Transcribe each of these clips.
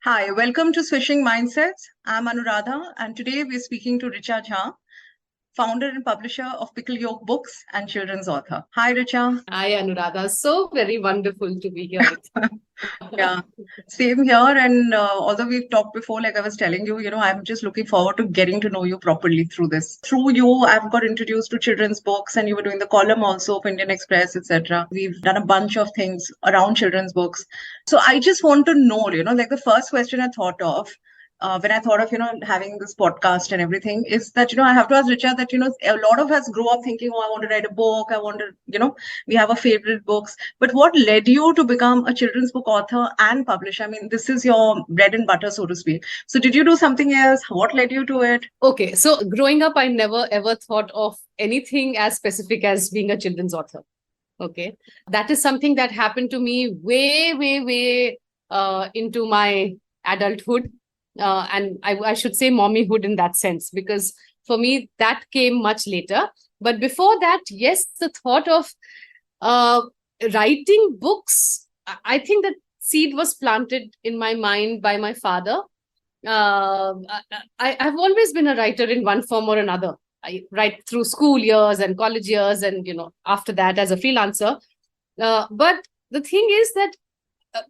Hi, welcome to Swishing Mindsets. I'm Anuradha, and today we're speaking to Richa Jha, founder and publisher of Pickle Yolk Books and children's author. Hi, Richa. Hi, Anuradha. So very wonderful to be here with you. Yeah, same here. And although we've talked before, like I was telling you, I'm just looking forward to getting to know you properly through this. Through you, I've got introduced to children's books, and you were doing the column also of Indian Express, etc. We've done a bunch of things around children's books. So I just want to know, like the first question I thought of when I thought of, having this podcast and everything is that, I have to ask Richa that, a lot of us grow up thinking, oh, I want to write a book. I want to, we have our favorite books. But what led you to become a children's book author and publisher? I mean, this is your bread and butter, so to speak. So did you do something else? What led you to it? Okay, so growing up, I never ever thought of anything as specific as being a children's author. Okay, that is something that happened to me way into my adulthood, and I should say mommyhood in that sense, because for me that came much later. But before that, yes, the thought of uh, writing books, I think that seed was planted in my mind by my father. uh, I've always been a writer in one form or another. I write through school years and college years, and after that as a freelancer. But the thing is that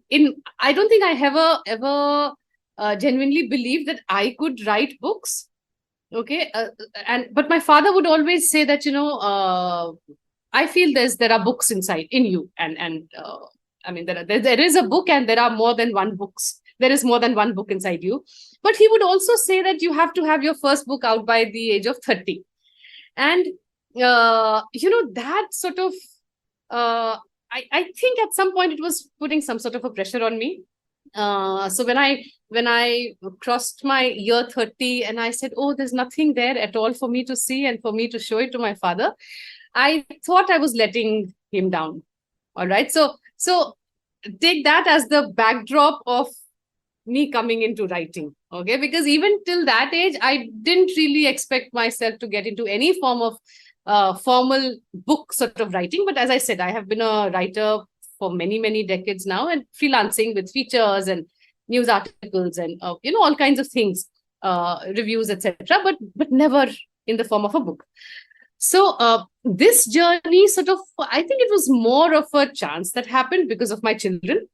in I don't think I ever genuinely believed that I could write books. Okay, and but my father would always say that I feel there are books inside in you, and I mean there is a book, and there are more than one books. There is more than one book inside you. But he would also say that you have to have your first book out by the age of 30, and that sort of I think at some point it was putting some sort of a pressure on me. So when I crossed my year 30 and I said, oh, there's nothing there at all for me to see and for me to show it to my father, I thought I was letting him down. All right. So take that as the backdrop of me coming into writing. Okay. Because even till that age, I didn't really expect myself to get into any form of formal book sort of writing. But as I said, I have been a writer for many decades now, and freelancing with features and news articles and all kinds of things, reviews, etc. But never in the form of a book. So this journey sort of, I think it was more of a chance that happened because of my children.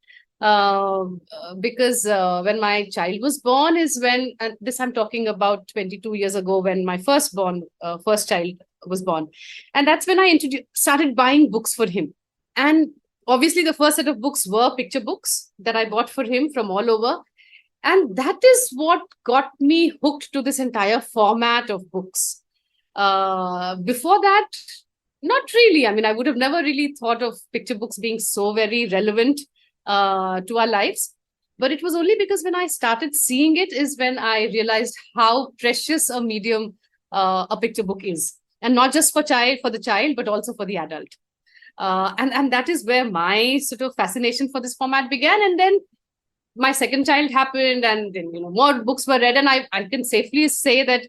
Because when my child was born is when, and this I'm talking about 22 years ago, when my first child was born. And that's when I started buying books for him. And obviously the first set of books were picture books that I bought for him from all over. And that is what got me hooked to this entire format of books. Before that, not really. I mean, I would have never really thought of picture books being so very relevant to our lives. But it was only because when I started seeing it is when I realized how precious a medium a picture book is. And not just for the child, but also for the adult. And that is where my sort of fascination for this format began. And then my second child happened, and then more books were read. And I can safely say that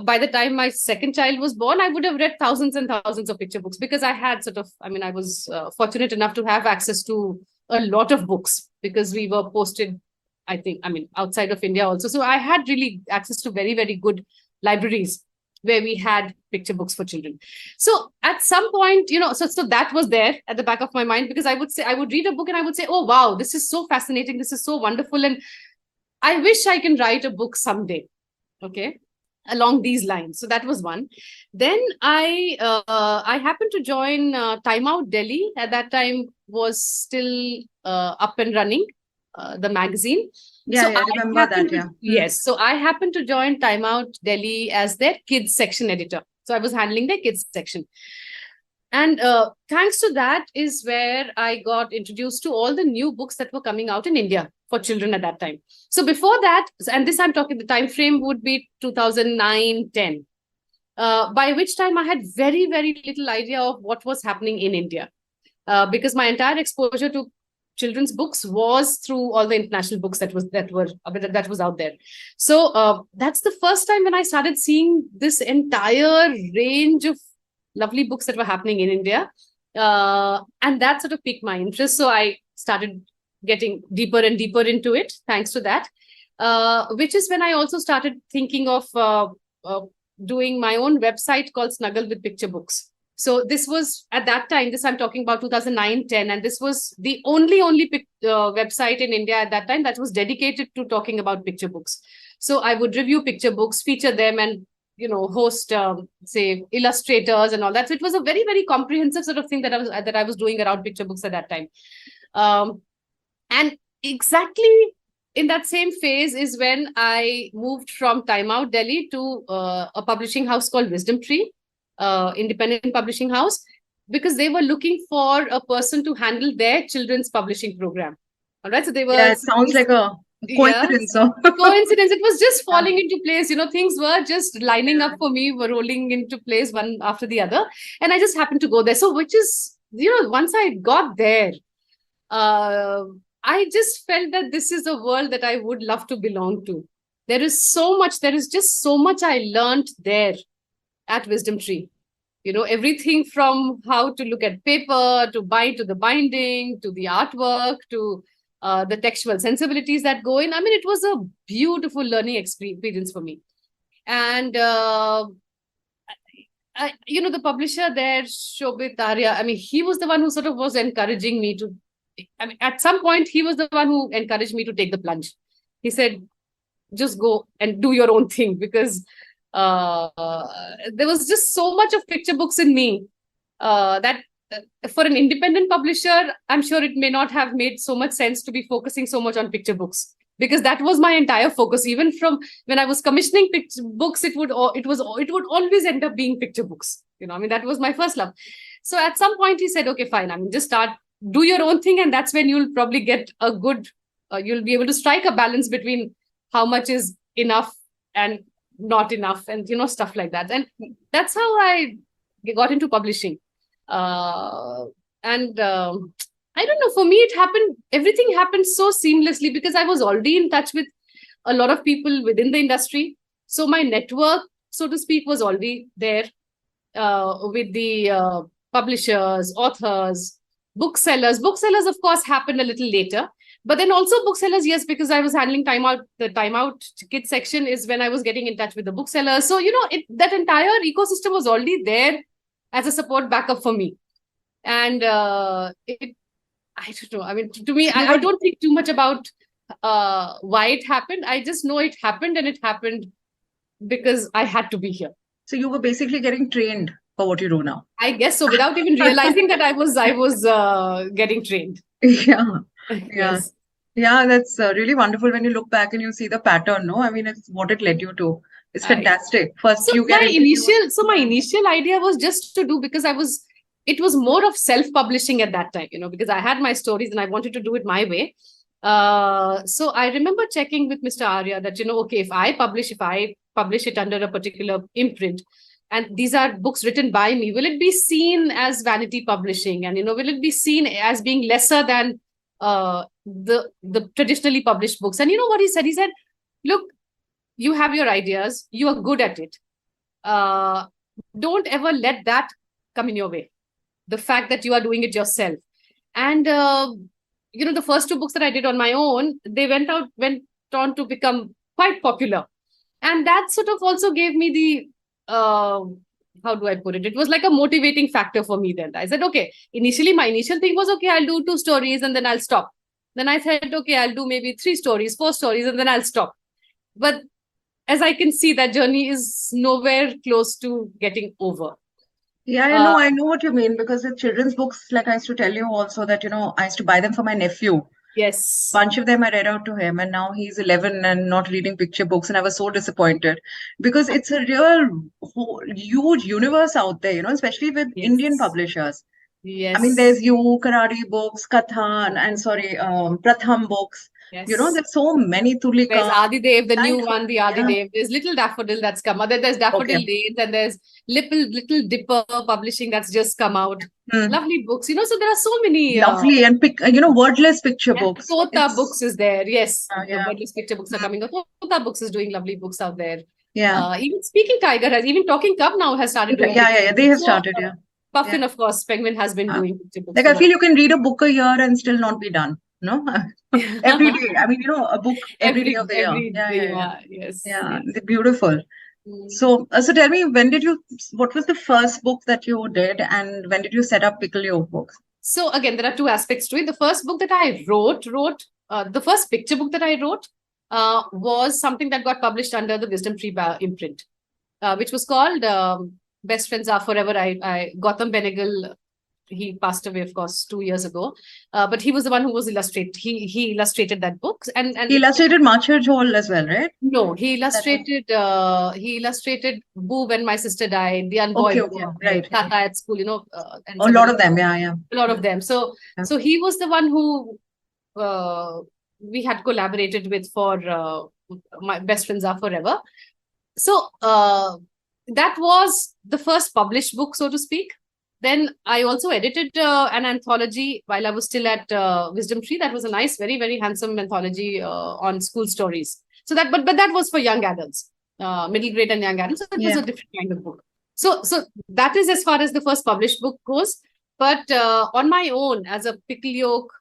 by the time my second child was born, I would have read thousands and thousands of picture books, because I had I was fortunate enough to have access to a lot of books, because we were posted, outside of India also. So I had really access to very good libraries where we had picture books for children. So at some point, so that was there at the back of my mind, because I would read a book and I would say, oh, wow, this is so fascinating. This is so wonderful. And I wish I can write a book someday. Okay. Along these lines. So that was one. Then I happened to join Time Out Delhi. At that time was still up and running, the magazine. Yeah, So I remember that. Yeah. Yes. So I happened to join Time Out Delhi as their kids section editor. So I was handling their kids section. And thanks to that is where I got introduced to all the new books that were coming out in India for children at that time. So before that, and this I'm talking, the time frame would be 2009-10, by which time I had very little idea of what was happening in India, because my entire exposure to children's books was through all the international books that was out there. So that's the first time when I started seeing this entire range of lovely books that were happening in India. And that sort of piqued my interest. So I started getting deeper and deeper into it, thanks to that. Which is when I also started thinking of doing my own website called Snuggle with Picture Books. So this was at that time, this I'm talking about 2009-10, and this was the only website in India at that time that was dedicated to talking about picture books. So I would review picture books, feature them, and host say illustrators and all that. So it was a very, very comprehensive sort of thing that I was doing around picture books at that time. And exactly in that same phase is when I moved from Time Out Delhi to a publishing house called Wisdom Tree, independent publishing house, because they were looking for a person to handle their children's publishing program. All right, so they were. Yeah, it sounds like a coincidence. Yeah, coincidence. It was just falling into place. Things were just lining up for me, were rolling into place one after the other, and I just happened to go there. So, which is, once I got there, I just felt that this is a world that I would love to belong to. There is just so much I learned there at Wisdom Tree. Everything from how to look at paper, to the binding, to the artwork, to the textual sensibilities that go in. I mean, it was a beautiful learning experience for me. And, the publisher there, Shobit Arya, I mean, he was the one who sort of was encouraging me to, at some point, he was the one who encouraged me to take the plunge. He said, just go and do your own thing, because there was just so much of picture books in me that for an independent publisher, I'm sure it may not have made so much sense to be focusing so much on picture books, because that was my entire focus. Even from when I was commissioning picture books, it would always end up being picture books. That was my first love. So at some point he said, okay, fine. Just do your own thing, and that's when you'll probably get a good. You'll be able to strike a balance between how much is enough and not enough, and stuff like that. And that's how I got into publishing. I don't know, for me everything happened so seamlessly, because I was already in touch with a lot of people within the industry. So my network, so to speak, was already there with the publishers, authors, booksellers. Booksellers, of course, happened a little later. But then also booksellers, yes, because I was handling the Time Out Kids section is when I was getting in touch with the booksellers. So, that entire ecosystem was already there as a support backup for me. And I don't know. I mean, to me, I don't think too much about why it happened. I just know it happened, and it happened because I had to be here. So you were basically getting trained for what you do now. I guess so, without even realizing that I was getting trained. Yeah. Yes. Yeah, that's really wonderful when you look back and you see the pattern, no? I mean, it's what it led you to. It's fantastic. First, so my initial idea was just to do, because it was more of self-publishing at that time, because I had my stories and I wanted to do it my way. So I remember checking with Mr. Arya that, okay, if I publish it under a particular imprint, and these are books written by me, will it be seen as vanity publishing? And, will it be seen as being lesser than the traditionally published books? And you know what he said? He said, look, you have your ideas, you are good at it. Don't ever let that come in your way. The fact that you are doing it yourself. And, the first 2 books that I did on my own, they went on to become quite popular. And that sort of also gave me the, how do I put it? It was like a motivating factor for me then. I said, okay, my initial thing was, okay, I'll do 2 stories and then I'll stop. Then I said, okay, I'll do maybe 3 stories, 4 stories, and then I'll stop. But as I can see, that journey is nowhere close to getting over. Yeah, I know what you mean, because with children's books, like I used to tell you also that, I used to buy them for my nephew. Yes. Bunch of them I read out to him, and now he's 11 and not reading picture books, and I was so disappointed, because it's a real huge universe out there, especially with Indian publishers. Yes. I mean, there's you, Karadi books, Katha, and Pratham books. Yes. There's so many. Tulika. There's Adidev, the new one, the Adidev. Yeah. There's Little Daffodil that's come out. There's Daffodil Lanes, and there's Little Dipper publishing that's just come out. Lovely books, so there are so many. Lovely, and wordless picture books. Tota Books is there, yes. The wordless picture books are coming out. Tota Books is doing lovely books out there. Yeah. Even Speaking Tiger even Talking Cub now has started doing. Yeah, they have started, Puffin, of course, Penguin has been doing picture books. Like, I feel you can read a book a year and still not be done. No, every day. I mean, a book every day of the year. every Yeah, day, yeah, yeah. yeah, yes, Yeah, yes. they're beautiful. Mm. So tell me, what was the first book that you did, and when did you set up Pickle Yolk Books? So again, there are two aspects to it. The first book that I wrote, the first picture book that I wrote was something that got published under the Wisdom Tree imprint, which was called Best Friends Are Forever. I Gautam Benegal, he passed away, of course, 2 years ago. But he was the one who was he illustrated that book, and He it illustrated Macher Jhol as well, right? no, That was he illustrated Boo When My Sister Died, the okay, Unboy okay, Boy, right. Tata at School, and A several lot of them, yeah, yeah. a lot of them. So Yeah. so he was the one who we had collaborated with for My Best Friends Are Forever. So that was the first published book, so to speak. Then I also edited an anthology while I was still at Wisdom Tree. That was a nice, very, very handsome anthology on school stories. So but that was for young adults, middle grade and young adults. So it was Yeah. a different kind of book. So that is as far as the first published book goes. But on my own, as a Pickle Yolk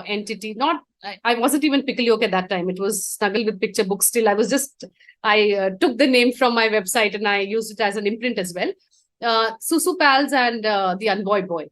entity, I wasn't even Pickle Yolk at that time. It was Snuggle with Picture Books. Still, I took the name from my website and I used it as an imprint as well. Susu Pals and the Unboy Boy.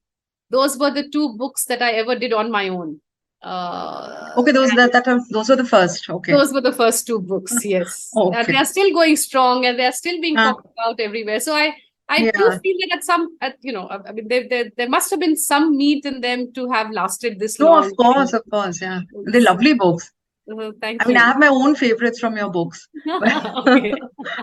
Those were the two books that I ever did on my own. Okay, And those were the first. Okay. those were the first two books, yes. And Okay. they are still going strong and they are still being Uh, talked about everywhere. So I do yeah. feel that I mean, there must have been some meat in them to have lasted this No, long. of course, yeah. They're It's, lovely books. I thank mean, I you. have my own favorites from your books. Okay.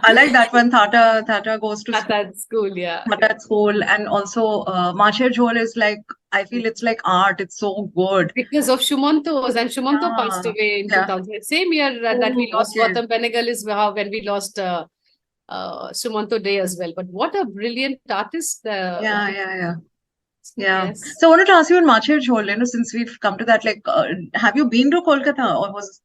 I like that one, Thata goes to school, That's cool, yeah. Thata at school, and also Macher Jhol is like, I feel it's like art. It's so good. Because of Shumanto's, and Shumanto passed Yeah, away in yeah. 2000. Same year that we Oh, lost okay. Gautam Benegal is when we lost Shumanto Day as well. But what a brilliant artist. Yeah, yeah, yeah. Yeah. Yes. So I wanted to ask you on Macher Jhol, since we've come to that, like, have you been to Kolkata or was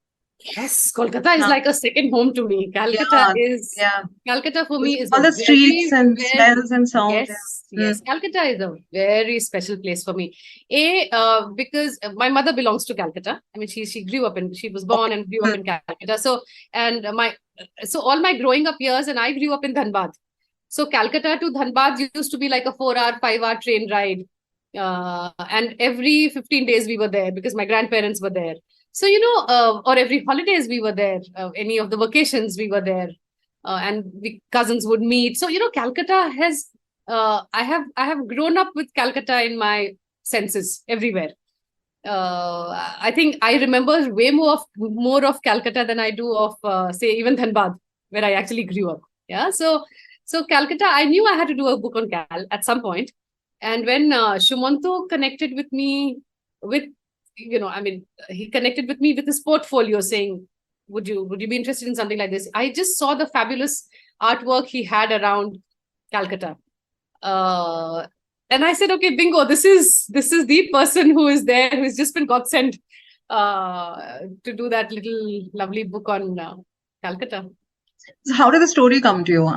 Yes, Kolkata is yeah, like a second home to me. yeah, yeah. Calcutta for With me is all a the streets very, and very, smells and sounds. yes, Yeah. yes. Calcutta is a very special place for me. Because my mother belongs to Calcutta. I mean, she was born and grew up Mm. in Calcutta. So all my growing up years, and I grew up in Dhanbad. So Calcutta to Dhanbad used to be like a 4 hour, 5 hour train ride. And every 15 days we were there because my grandparents were there. So, or every holidays we were there, any of the vacations we were there, and the cousins would meet. So, Calcutta I have grown up with Calcutta in my senses everywhere. I think I remember way more of Calcutta than I do of, say, even Dhanbad, where I actually grew up. Yeah. So Calcutta, I knew I had to do a book on Cal at some point. And when Shumanto connected with me with, I mean, he connected with me with his portfolio saying, would you be interested in something like this? I just saw the fabulous artwork he had around Calcutta. And I said, okay, bingo, this is the person who is there, who's just been God sent to do that little lovely book on Calcutta. So how did the story come to you?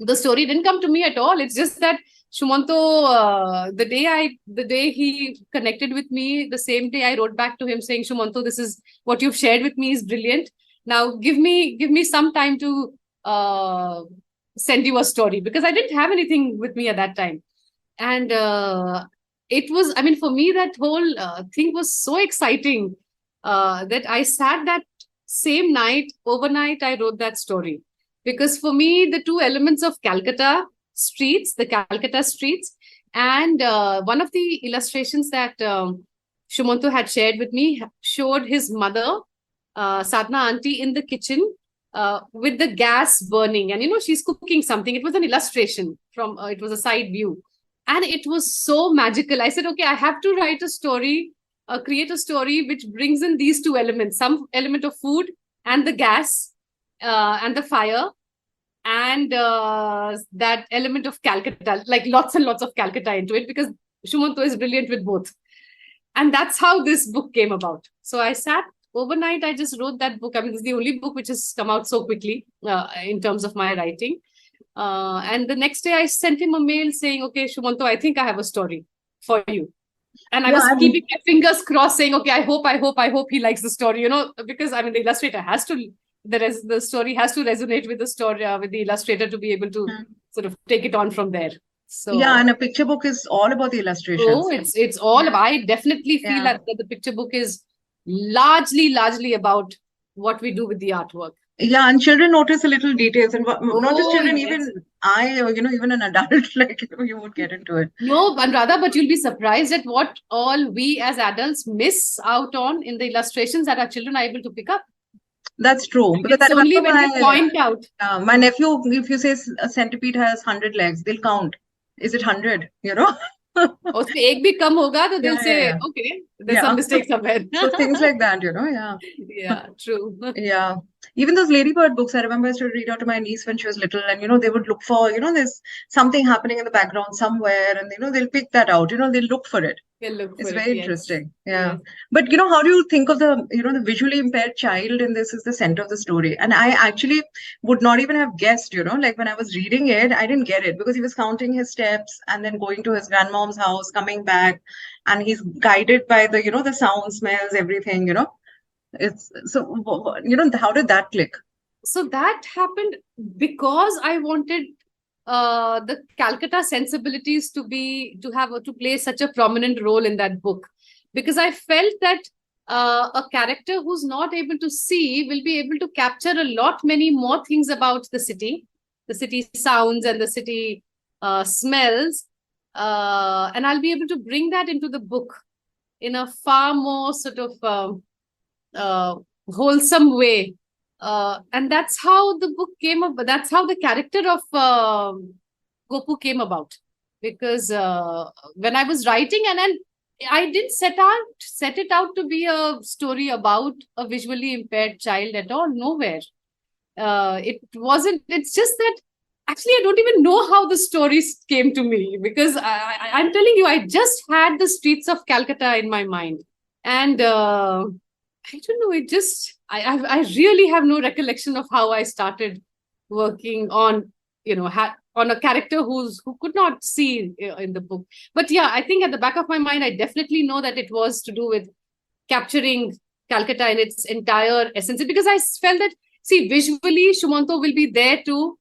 The story didn't come to me at all. It's just that Shumanto, the day he connected with me, the same day I wrote back to him saying, Shumanto, this is what you've shared with me is brilliant. Now give me some time to send you a story, because I didn't have anything with me at that time. And it was, I mean, for me, that whole thing was so exciting that I sat that same night, overnight, I wrote that story. Because for me, the two elements of Calcutta streets, and one of the illustrations that Shumanto had shared with me showed his mother, Sadhna auntie, in the kitchen with the gas burning. And, she's cooking something. It was an illustration it was a side view. And it was so magical. I said, okay, I have to write a story, create a story which brings in these two elements, some element of food and the gas and the fire, and that element of Calcutta, like lots and lots of Calcutta into it, because Shumanto is brilliant with both. And that's how this book came about. So I sat overnight, I just wrote that book. I mean, this is the only book which has come out so quickly in terms of my writing. And the next day I sent him a mail saying, okay, Shumanto, I think I have a story for you. And I Yeah, was keeping my fingers crossed, saying, okay, I hope he likes the story, because I mean, the illustrator has to, the story has to resonate with the story, with the illustrator to be able to sort of take it on from there. yeah, So, and a picture book is all about the illustrations. it's all Yeah. about, I definitely feel Yeah. that the picture book is largely about what we do with the artwork. Yeah, and children notice the little details, and not just Oh, children, yes. even I, even an adult, like, you would get into it. No, Anuradha, but you'll be surprised at what all we as adults miss out on in the illustrations that our children are able to pick up. That's true. Because It's I only remember when we point out. my nephew, if you say a centipede has 100 legs, they'll count. Is it 100? और उसमें एक भी कम होगा तो they'll Yeah, say, yeah, okay, there's yeah. some mistake somewhere. So things like that, yeah. Yeah, true. Yeah. Even those ladybird books, I remember I used to read out to my niece when she was little, and they would look for, there's something happening in the background somewhere, and they'll pick that out, they'll look for it. We'll look It's for it, very yes. interesting. Yeah. Yes. But how do you think of the visually impaired child in this is the center of the story? And I actually would not even have guessed, like when I was reading it, I didn't get it because he was counting his steps and then going to his grandmom's house, coming back, and he's guided by the sound, smells, everything, It's so, how did that click? So that happened because I wanted the Calcutta sensibilities to play such a prominent role in that book, because I felt that a character who's not able to see will be able to capture many more things about the city sounds and the city smells, and I'll be able to bring that into the book in a far more sort of wholesome way. And that's how the book came up. That's how the character of Gopu came about. Because when I was writing, and then I didn't set it out to be a story about a visually impaired child at all. Nowhere. It wasn't. It's just that actually I don't even know how the stories came to me, because I'm telling you, I just had the streets of Calcutta in my mind, and I don't know. It just I really have no recollection of how I started working on on a character who could not see in the book. But yeah, I think at the back of my mind, I definitely know that it was to do with capturing Calcutta in its entire essence, because I felt that, see, visually, Shumanto will be there to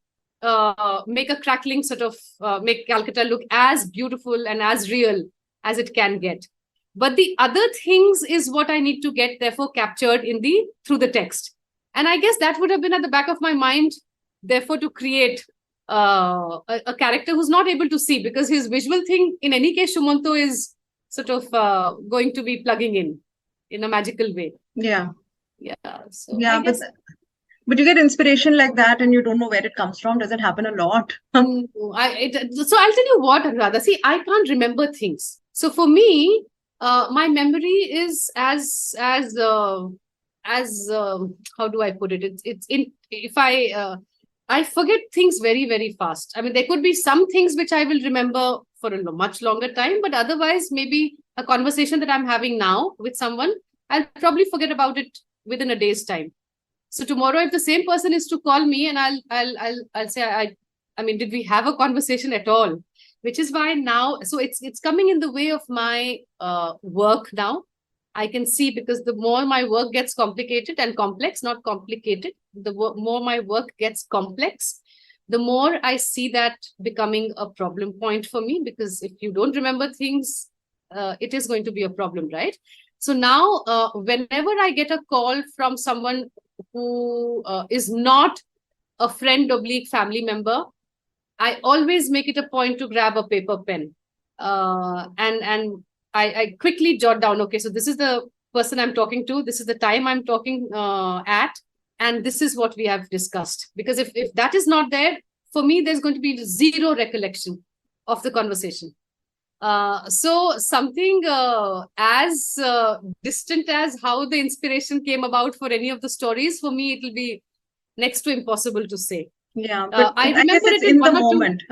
make a crackling sort of make Calcutta look as beautiful and as real as it can get. But the other things is what I need to get, therefore, captured through the text. And I guess that would have been at the back of my mind, therefore, to create a character who's not able to see, because his visual thing, in any case, Shumanto is sort of going to be plugging in a magical way. Yeah. Yeah. So yeah, but you get inspiration like that and you don't know where it comes from. Does it happen a lot? So I'll tell you what, Anuradha. See, I can't remember things. So for me, my memory is as how do I put it? If I forget things very, very fast. I mean, there could be some things which I will remember for a much longer time, but otherwise, maybe a conversation that I'm having now with someone, I'll probably forget about it within a day's time. So tomorrow, if the same person is to call me, and I'll say, I mean, did we have a conversation at all? Which is why now, so it's coming in the way of my work now. I can see, because the more my work gets complicated and complex, not complicated, the more my work gets complex, the more I see that becoming a problem point for me, because if you don't remember things, it is going to be a problem, right? So now, whenever I get a call from someone who is not a friend / family member, I always make it a point to grab a paper pen, and I quickly jot down, okay, so this is the person I'm talking to, this is the time I'm talking at, and this is what we have discussed. Because if that is not there, for me, there's going to be zero recollection of the conversation. So something as distant as how the inspiration came about for any of the stories, for me, it will be next to impossible to say. Yeah, but I guess remember it's it in the moment.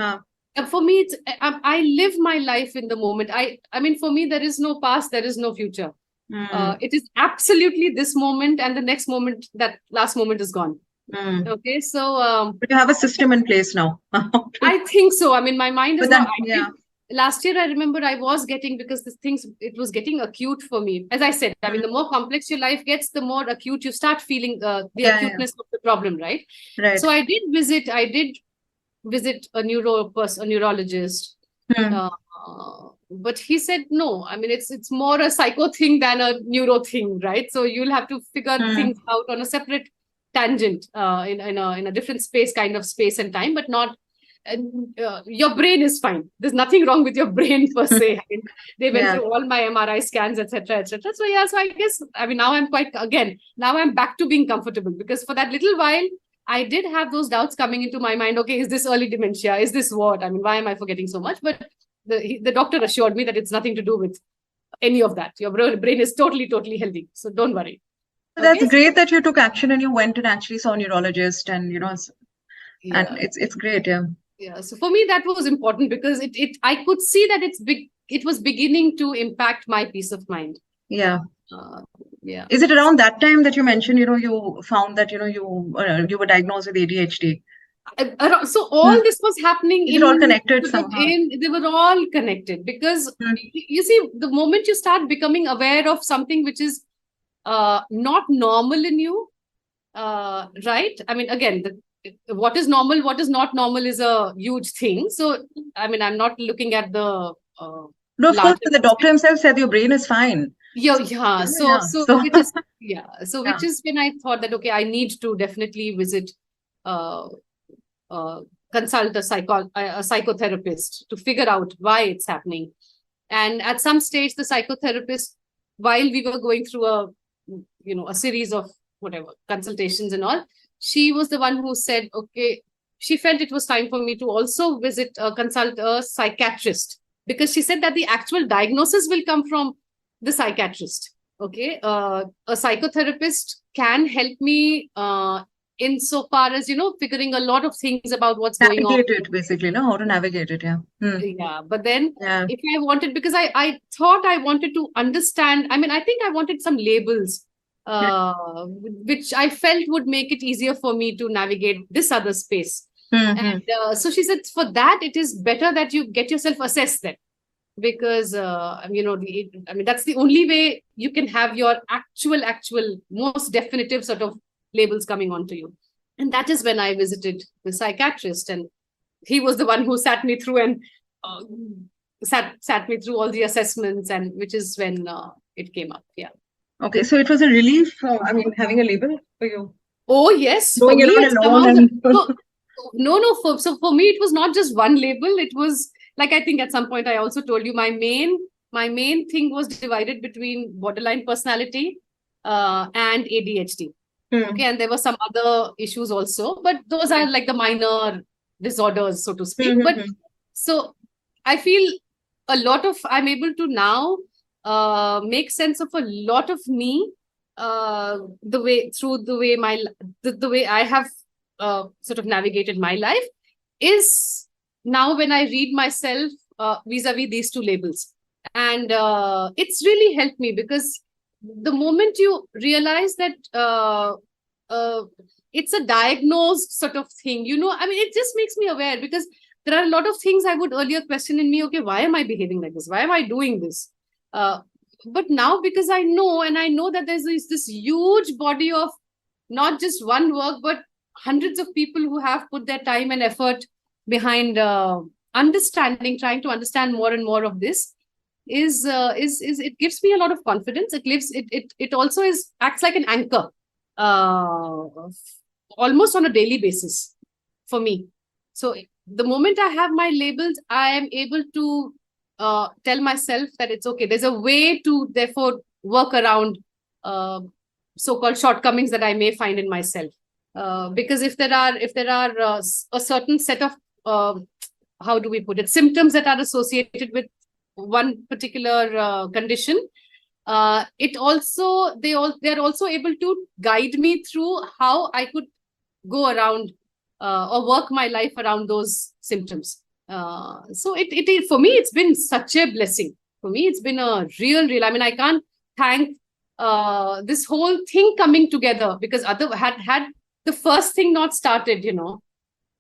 For me, it's I live my life in the moment. I mean, for me, there is no past, there is no future. It is absolutely this moment, and the next moment, that last moment is gone. Okay, so but you have a system in place now. I think so. I mean, my mind is But then, not. last year, I remember I was getting, because this things, it was getting acute for me. As I said, I mean, the more complex your life gets, the more acute you start feeling the Yeah, acuteness of the problem, right? right. So I did visit a neurologist. Hmm. But he said, no, I mean, it's more a psycho thing than a neuro thing, right? So you'll have to figure Hmm. things out on a separate tangent, in a different space, kind of space and time, but not, your brain is fine. There's nothing wrong with your brain per se. I mean, they went Yeah. through all my MRI scans, etc., etc. So yeah, so I guess, I mean, now I'm back to being comfortable, because for that little while I did have those doubts coming into my mind. Okay, is this early dementia? Is this what? I mean, why am I forgetting so much? But the doctor assured me that it's nothing to do with any of that. Your brain is totally, totally healthy. So don't worry. That's Okay. great that you took action and you went and actually saw a neurologist, and and Yeah. it's great, yeah. Yeah. So for me, that was important, because I could see that it was beginning to impact my peace of mind. Yeah. Uh, yeah. Is it around that time that you mentioned, you found that, you were diagnosed with ADHD? So all this was happening Is it all connected somehow? they were all connected, because Hmm. you see, the moment you start becoming aware of something which is not normal in you, right? I mean, again, what is normal, what is not normal is a huge thing. So, I mean, I'm not looking at the No, of course, larger the doctor aspect. himself said your brain is fine. Yeah, So, yeah. So, yeah. so So, which is, yeah. So, yeah. which is when I thought that, okay, I need to definitely visit, uh, uh, consult a psychotherapist to figure out why it's happening. And at some stage, the psychotherapist, while we were going through a series of whatever consultations and all, she was the one who said, okay, she felt it was time for me to also consult a psychiatrist, because she said that the actual diagnosis will come from the psychiatrist. Okay, a psychotherapist can help me insofar as, figuring a lot of things about what's going on. Navigate it, basically, no? How to navigate it, yeah. Hmm. Yeah, but then Yeah. if I wanted, because I thought I wanted to understand, I mean, I think I wanted some labels, Yeah. which I felt would make it easier for me to navigate this other space. Hmm. And so she said, for that, it is better that you get yourself assessed then, because I mean, that's the only way you can have your actual most definitive sort of labels coming onto you. And that is when I visited the psychiatrist, and he was the one who sat me through and uh, sat me through all the assessments, and which is when it came up. Yeah. Okay, so it was a relief, I mean, having a label for you. Oh yes, for Knowing me you're not it's come alone out. and No. For me it was not just one label. It was like, I think at some point I also told you, my main thing was divided between borderline personality and ADHD. Okay, and there were some other issues also, but those are like the minor disorders, so to speak. But so I feel I'm able to now make sense of a lot of me, the way through the way I have sort of navigated my life is now when I read myself vis-a-vis these two labels. And it's really helped me, because the moment you realize that uh, it's a diagnosed sort of thing, I mean, it just makes me aware, because there are a lot of things I would earlier question in me. Okay, why am I behaving like this? Why am I doing this? Uh, but now, because I know, and I know that there's this huge body of not just one work, but hundreds of people who have put their time and effort behind trying to understand more and more of this, is it gives me a lot of confidence. It also acts like an anchor, uh, almost on a daily basis for me. So the moment I have my labels, I am able to tell myself that it's okay. There's a way to therefore work around so-called shortcomings that I may find in myself. Because if there are a certain set of how do we put it, symptoms that are associated with one particular condition, they're also able to guide me through how I could go around or work my life around those symptoms. So it for me, it's been such a blessing. For me, it's been a real. I mean, I can't thank this whole thing coming together, because had the first thing not started,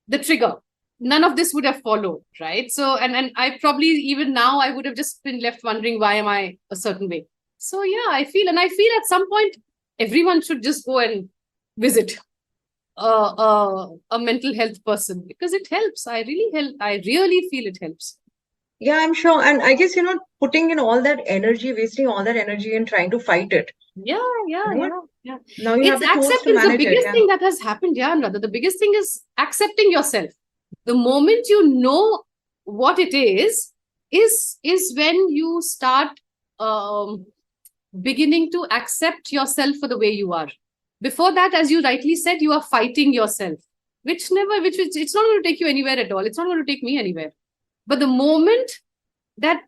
the trigger, none of this would have followed, right? So, and I probably, even now, I would have just been left wondering, why am I a certain way? So yeah, I feel at some point everyone should just go and visit a mental health person, because it helps. I really feel it helps. Yeah, I'm sure. And I guess, putting in all that energy, wasting all that energy and trying to fight it. Yeah. Now you have It's the tools to acceptance. The manage it. biggest Yeah. thing that has happened, yeah, Anuradha, the biggest thing is accepting yourself. The moment you know what it is when you start um, beginning to accept yourself for the way you are. Before that, as you rightly said, you are fighting yourself, which it's not going to take you anywhere at all. It's not going to take me anywhere. But the moment that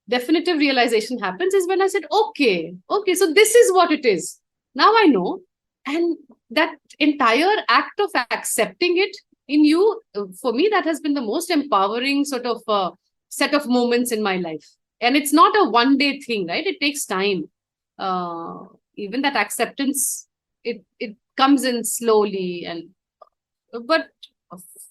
definitive realization happens is when I said, okay, so this is what it is. Now I know. And that entire act of accepting it in you, for me, that has been the most empowering sort of set of moments in my life. And it's not a one-day thing, right? It takes time. Even that acceptance, it comes in slowly. But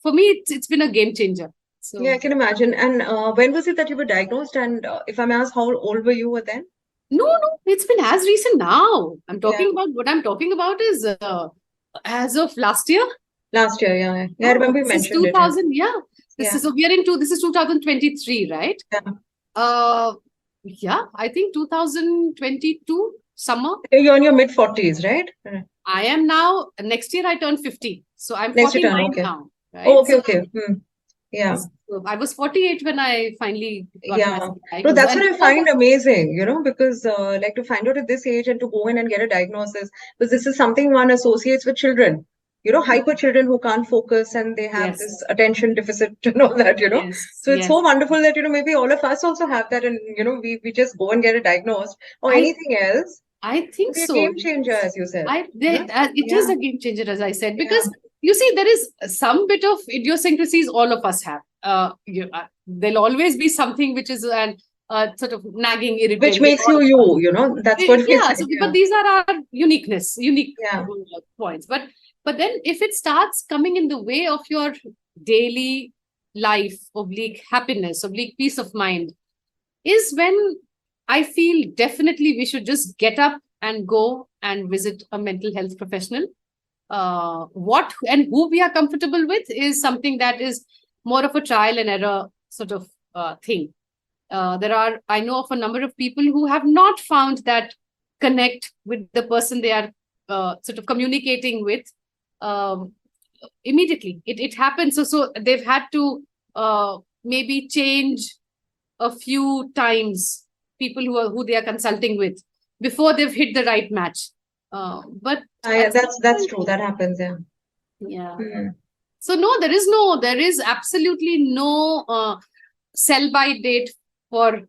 for me, it's been a game changer. So Yeah, I can imagine. And when was it that you were diagnosed? And if I may ask, how old were you then? no, it's been as recent now. Yeah. What I'm talking about is as of last year. Last year, yeah. Yeah, I remember you This is mentioned it. Yeah. 2000, yeah. Yeah. This is 2023, right? Yeah. Yeah, I think 2022 summer. You're in your mid 40s, right? I am now, next year I turn 50. So I'm Next return, 49 okay. now, right? Oh, okay, So, okay. Yeah. so I was 48 when I finally got Yeah. myself No, diagnosed. that's And what I find amazing, because like to find out at this age and to go in and get a diagnosis, because this is something one associates with children, hyper children who can't focus and they have yes, this attention deficit and all that, So it's so wonderful that, maybe all of us also have that and, we just go and get it diagnosed or anything else. I think It'll be a so. game changer, as you said. It is a game changer, as I said, because Yeah. you see, there is some bit of idiosyncrasies all of us have. There'll always be something which is an sort of nagging, irritating. Which makes you you, that's what we say. But these are our unique Yeah. points. But then if it starts coming in the way of your daily life, oblique happiness, oblique peace of mind, is when I feel definitely we should just get up and go and visit a mental health professional. What and who we are comfortable with is something that is more of a trial and error sort of thing. I know of a number of people who have not found that connect with the person they are sort of communicating with immediately. It happens. So they've had to maybe change a few times people who they are consulting with before they've hit the right match. But that's true. That happens. Yeah. Yeah. So no, there is absolutely no sell by date for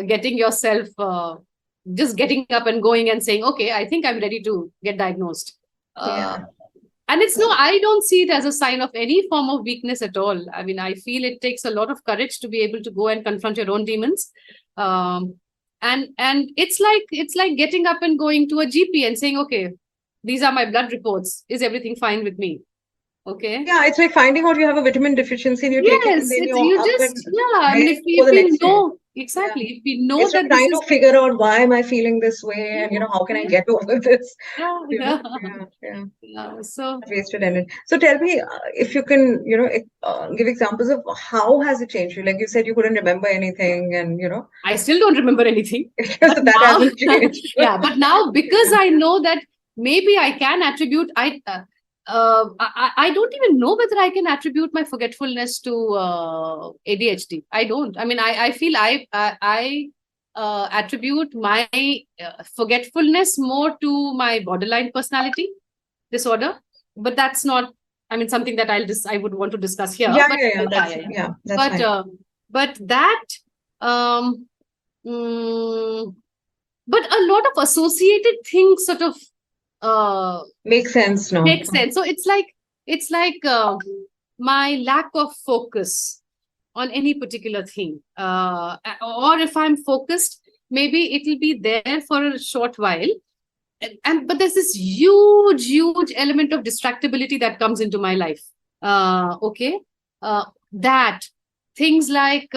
getting yourself just getting up and going and saying, okay, I think I'm ready to get diagnosed. Yeah. And I don't see it as a sign of any form of weakness at all. I mean, I feel it takes a lot of courage to be able to go and confront your own demons. And it's like getting up and going to a GP and saying, okay, these are my blood reports. Is everything fine with me? Okay. Yeah, it's like finding out you have a vitamin deficiency and you take it and then you're up and I mean, if we know exactly, if we know instead of trying to figure out why am I feeling this way and how can I get over this? Yeah. So wasted energy. So tell me if you can, give examples of how has it changed you? Like you said, you couldn't remember anything, and I still don't remember anything. So that hasn't changed. Yeah, but now because I know that maybe I can attribute I don't even know whether I can attribute my forgetfulness to ADHD. I don't. I mean, I feel I attribute my forgetfulness more to my borderline personality disorder. But that's not, I mean, something that I would want to discuss here. That's fine. But that but a lot of associated things sort of makes sense now. Makes sense. So it's like my lack of focus on any particular thing, or if I'm focused, maybe it'll be there for a short while, but there's this huge element of distractibility that comes into my life. Okay, that things like,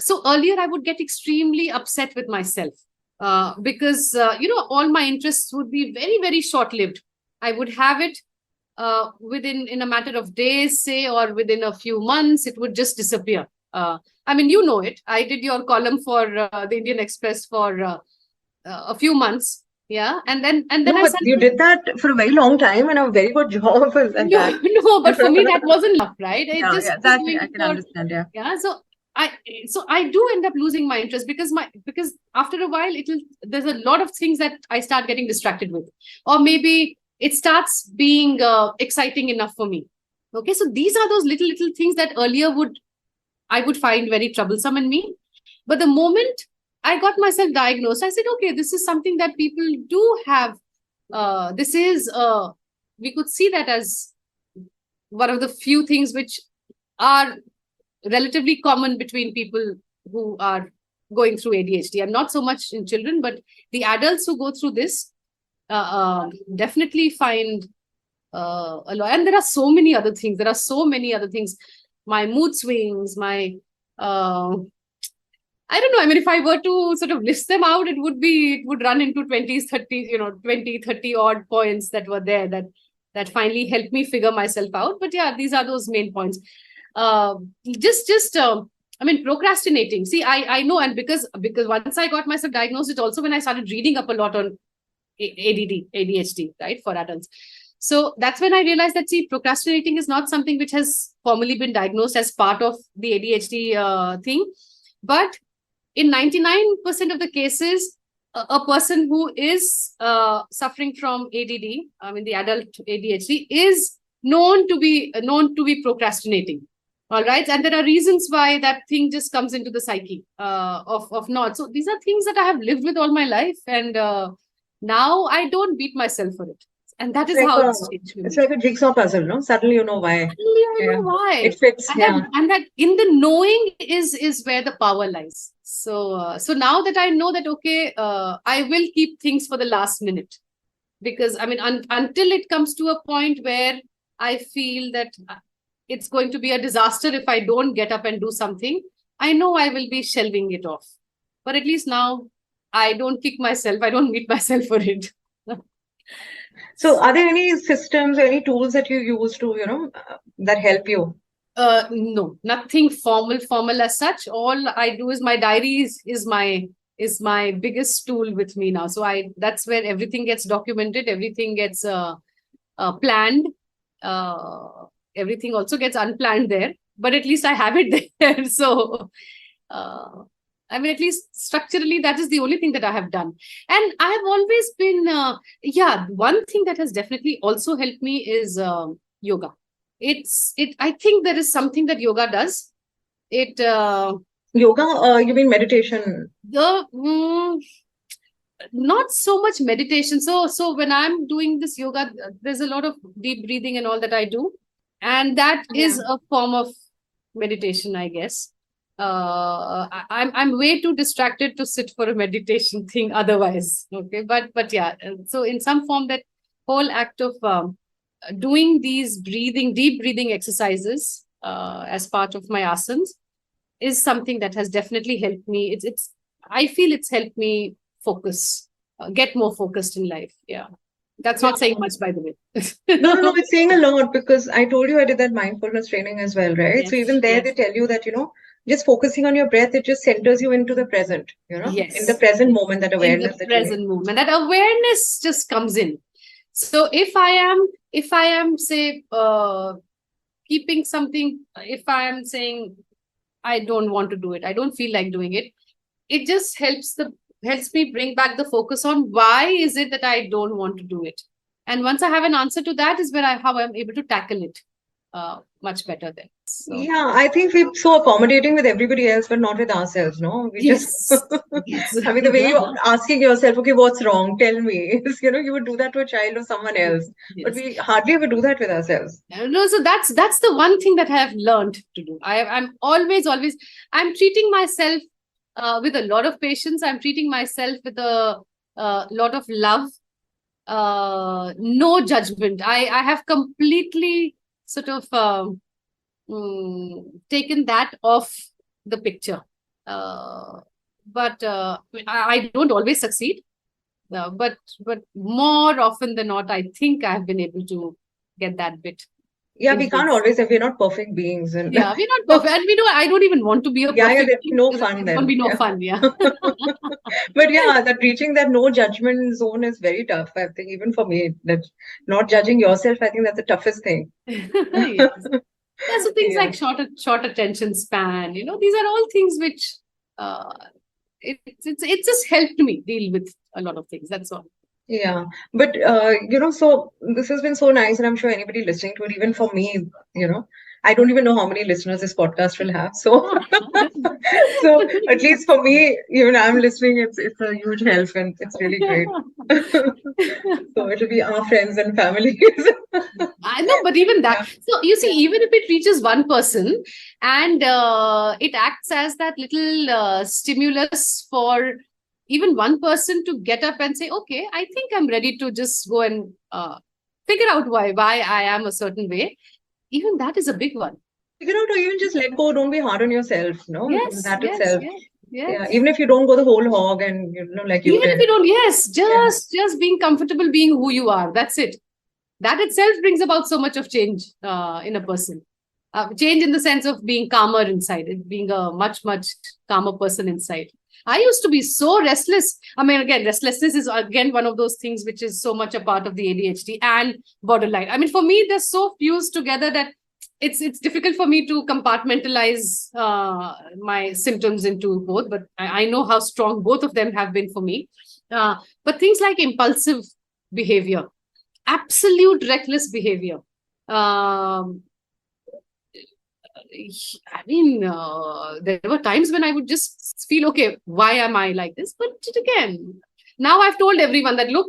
so earlier I would get extremely upset with myself because, all my interests would be very, very short-lived. I would have it in a matter of days, say, or within a few months, it would just disappear. I mean, you know it. I did your column for the Indian Express for a few months. Yeah. And then No, I but said, you did that for a very long time and a very good job at no, that. no, but for me, that wasn't enough, right? It Yeah, just yeah, was that going I can for, understand. Yeah. yeah. I so I do end up losing my interest because after a while there's a lot of things that I start getting distracted with, or maybe it starts being exciting enough for me. Okay, so these are those little things that earlier I would find very troublesome in me. But the moment I got myself diagnosed, I said, okay, this is something that people do have. This is we could see that as one of the few things which are relatively common between people who are going through ADHD, and not so much in children, but the adults who go through this definitely find a lot. And there are so many other things. There are so many other things. My mood swings, my I don't know. I mean, if I were to sort of list them out, it would run into 20s, 30s, 20, 30 odd points that were there that finally helped me figure myself out. But yeah, these are those main points. Uh, just I mean, procrastinating. See, I know, and because once I got myself diagnosed, it also when I started reading up a lot on ADD, ADHD, right, for adults. So that's when I realized that, see, procrastinating is not something which has formally been diagnosed as part of the ADHD thing. But in 99% of the cases, a person who is suffering from ADD, I mean, the adult ADHD, is known to be procrastinating. All right. And there are reasons why that thing just comes into the psyche of not. So these are things that I have lived with all my life. And now I don't beat myself for it. And that It's is like how a it's changed for it's me. like a jigsaw puzzle, no? Suddenly you know why. Suddenly I Yeah. know why. It fits. And Yeah. that in the knowing is where the power lies. So now that I know that, okay, I will keep things for the last minute, because I mean, until it comes to a point where I feel that it's going to be a disaster if I don't get up and do something, I know I will be shelving it off. But at least now I don't kick myself. I don't beat myself for it. So, are there any systems or any tools that you use to, that help you? No, nothing formal as such. All I do is my diary is my biggest tool with me now. So that's where everything gets documented, everything gets planned. Everything also gets unplanned there, but at least I have it there. So I mean, at least structurally, that is the only thing that I have done. And I have always been, one thing that has definitely also helped me is yoga. I think there is something that yoga does. Yoga, you mean meditation? Not so much meditation. So when I'm doing this yoga, there's a lot of deep breathing and all that I do. And that is a form of meditation, I guess. I'm way too distracted to sit for a meditation thing otherwise. Okay. But yeah, so in some form, that whole act of doing these deep breathing exercises as part of my asanas is something that has definitely helped me. I feel it's helped me focus, get more focused in life. Yeah. That's not saying much, by the way. No, it's saying a lot, because I told you I did that mindfulness training as well, right? Yes, So even there yes. they tell you that, just focusing on your breath, it just centers you into the present, Yes. in the present moment, that In awareness the that you need. present moment, that awareness just comes in. So if I am say keeping something, if I am saying I don't want to do it, I don't feel like doing it, it just helps me bring back the focus on why is it that I don't want to do it. And once I have an answer to that is how I'm able to tackle it much better then. So Yeah, I think we're so accommodating with everybody else, but not with ourselves, no? We just, yes. Yes. I mean, the way you're asking yourself, okay, what's wrong? Tell me. Is, you would do that to a child or someone else, but Yes. we hardly ever do that with ourselves. No, so that's the one thing that I have learned to do. I'm always, I'm treating myself with a lot of patience. I'm treating myself with a lot of love, no judgment. I have completely sort of taken that off the picture. But I don't always succeed. But more often than not, I think I've been able to get that bit Yeah, in we can't place. always say we're not perfect beings. And Yeah, we're not perfect. And I don't even want to be a yeah, perfect there'd be being no because fun it won't be then. no Yeah. fun. Yeah. But yeah, that reaching that no judgment zone is very tough. I think even for me, that not judging yourself, I think that's the toughest thing. Yes. Yeah, so things Yeah. like short attention span, these are all things which uh, it just helped me deal with a lot of things. That's all. Yeah, but so this has been so nice, and I'm sure anybody listening to it, even for me, I don't even know how many listeners this podcast will have. So, so at least for me, even I'm listening, it's a huge help, and it's really great. So it'll be our friends and families. I know, but even that. Yeah, So you see, yeah, even if it reaches one person and it acts as that little stimulus for even one person to get up and say, okay, I think I'm ready to just go and figure out why I am a certain way. Even that is a big one. to even just let go. Don't be hard on yourself. No, Yes, that yes, itself. yes, Yeah, yes. even if you don't go the whole hog, and like you Even if did. you don't, yes, Yeah. just being comfortable being who you are. That's it. That itself brings about so much of change in a person. Change in the sense of being calmer inside, being a much calmer person inside. I used to be so restless. I mean, again, restlessness is again one of those things which is so much a part of the ADHD and borderline. I mean, for me, they're so fused together that it's difficult for me to compartmentalize my symptoms into both. But I know how strong both of them have been for me. But things like impulsive behavior, absolute reckless behavior. Um, I mean, there were times when I would just feel, okay, why am I like this? But again, now I've told everyone that, look,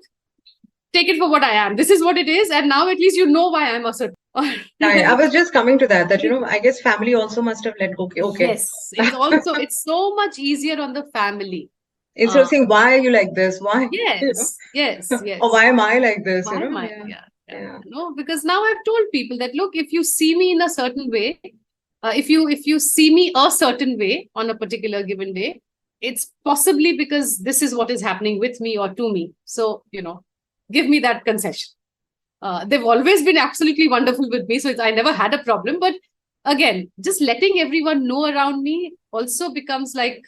take it for what I am. This is what it is. And now at least you know why I'm a certain. I was just coming to that, I guess family also must have let go. Okay, okay. Yes, it's so much easier on the family. Instead Uh, of saying, why are you like this? Why, yes, or yes. why am I like this? Why am I? Yeah, Yeah, yeah. yeah. No, because now I've told people that, look, if you see me in a certain way, if you see me a certain way on a particular given day, it's possibly because this is what is happening with me or to me. So give me that concession. They've always been absolutely wonderful with me, so I never had a problem. But again, just letting everyone know around me also becomes like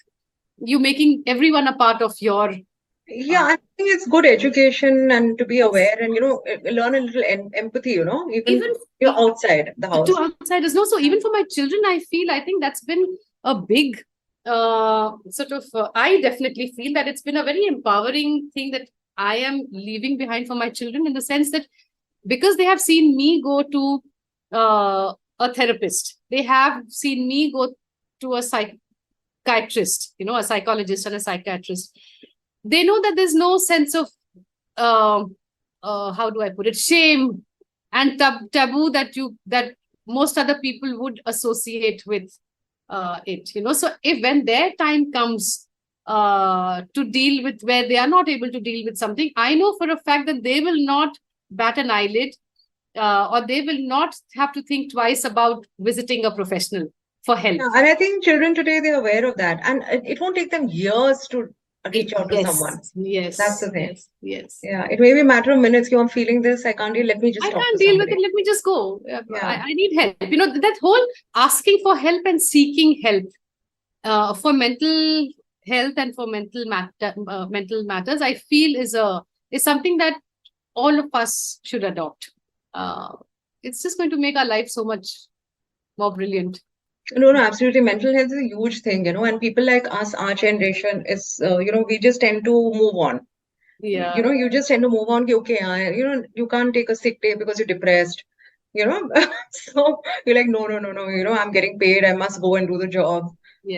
you making everyone a part of your. Yeah, Uh, I think it's good education and to be yes, aware and, learn a little empathy, even even you're outside the to house. outsiders. No, so Yeah. even for my children, I think that's been a big sort of. I definitely feel that it's been a very empowering thing that I am leaving behind for my children, in the sense that because they have seen me go to a therapist, they have seen me go to a psychiatrist, a psychologist and a psychiatrist. They know that there's no sense of uh, how do I put it, shame and taboo that most other people would associate with it. So if when their time comes to deal with where they are not able to deal with something, I know for a fact that they will not bat an eyelid, or they will not have to think twice about visiting a professional for help. Yeah, and I think children today, they're aware of that. And it won't take them years to reach out to someone. Yes, That's the yes, thing. yes, yes. Yeah, it may be a matter of minutes. I'm feeling this. I can't deal. Let me just I talk to can't deal with somebody. it. Let me just go. Yeah. I need help. That whole asking for help and seeking help for mental health and for mental matters, I feel is something that all of us should adopt. Uh, it's just going to make our life so much more brilliant. No, no, absolutely. Mental health is a huge thing, and people like us, our generation is, we just tend to move on. Yeah. You just tend to move on. Okay, you can't take a sick day because you're depressed, you know. So you're like, no, no, no, no, I'm getting paid. I must go and do the job.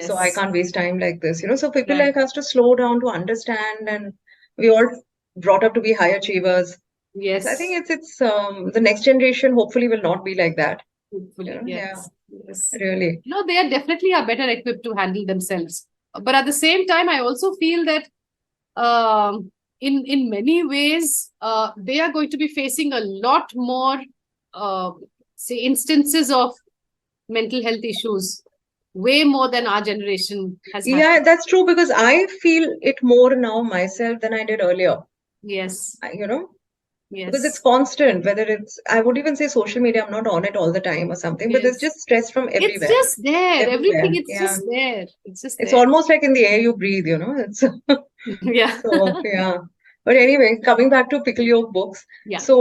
So I Yes. can't waste time like this, So people Right. like us to slow down to understand, and we all brought up to be high achievers. So I think Yes. it's the next generation hopefully will not be like that. Hopefully. Yeah, Yes. Yes. really. No, they are definitely are better equipped to handle themselves. But at the same time, I also feel that in many ways, they are going to be facing a lot more, say, instances of mental health issues way more than our generation has had. Yeah, that's true, because I feel it more now myself than I did earlier. Yes, Because it's yes, constant, whether it's, I would even say social media, I'm not on it all the time or something, but there's yes. just stress from It's everywhere. just there. Everything, Everywhere. it's Yeah. just there. It's just It's there. almost like in the air you breathe, It's Yeah. so yeah. But anyway, coming back to Pickle Yolk Books. Yeah. So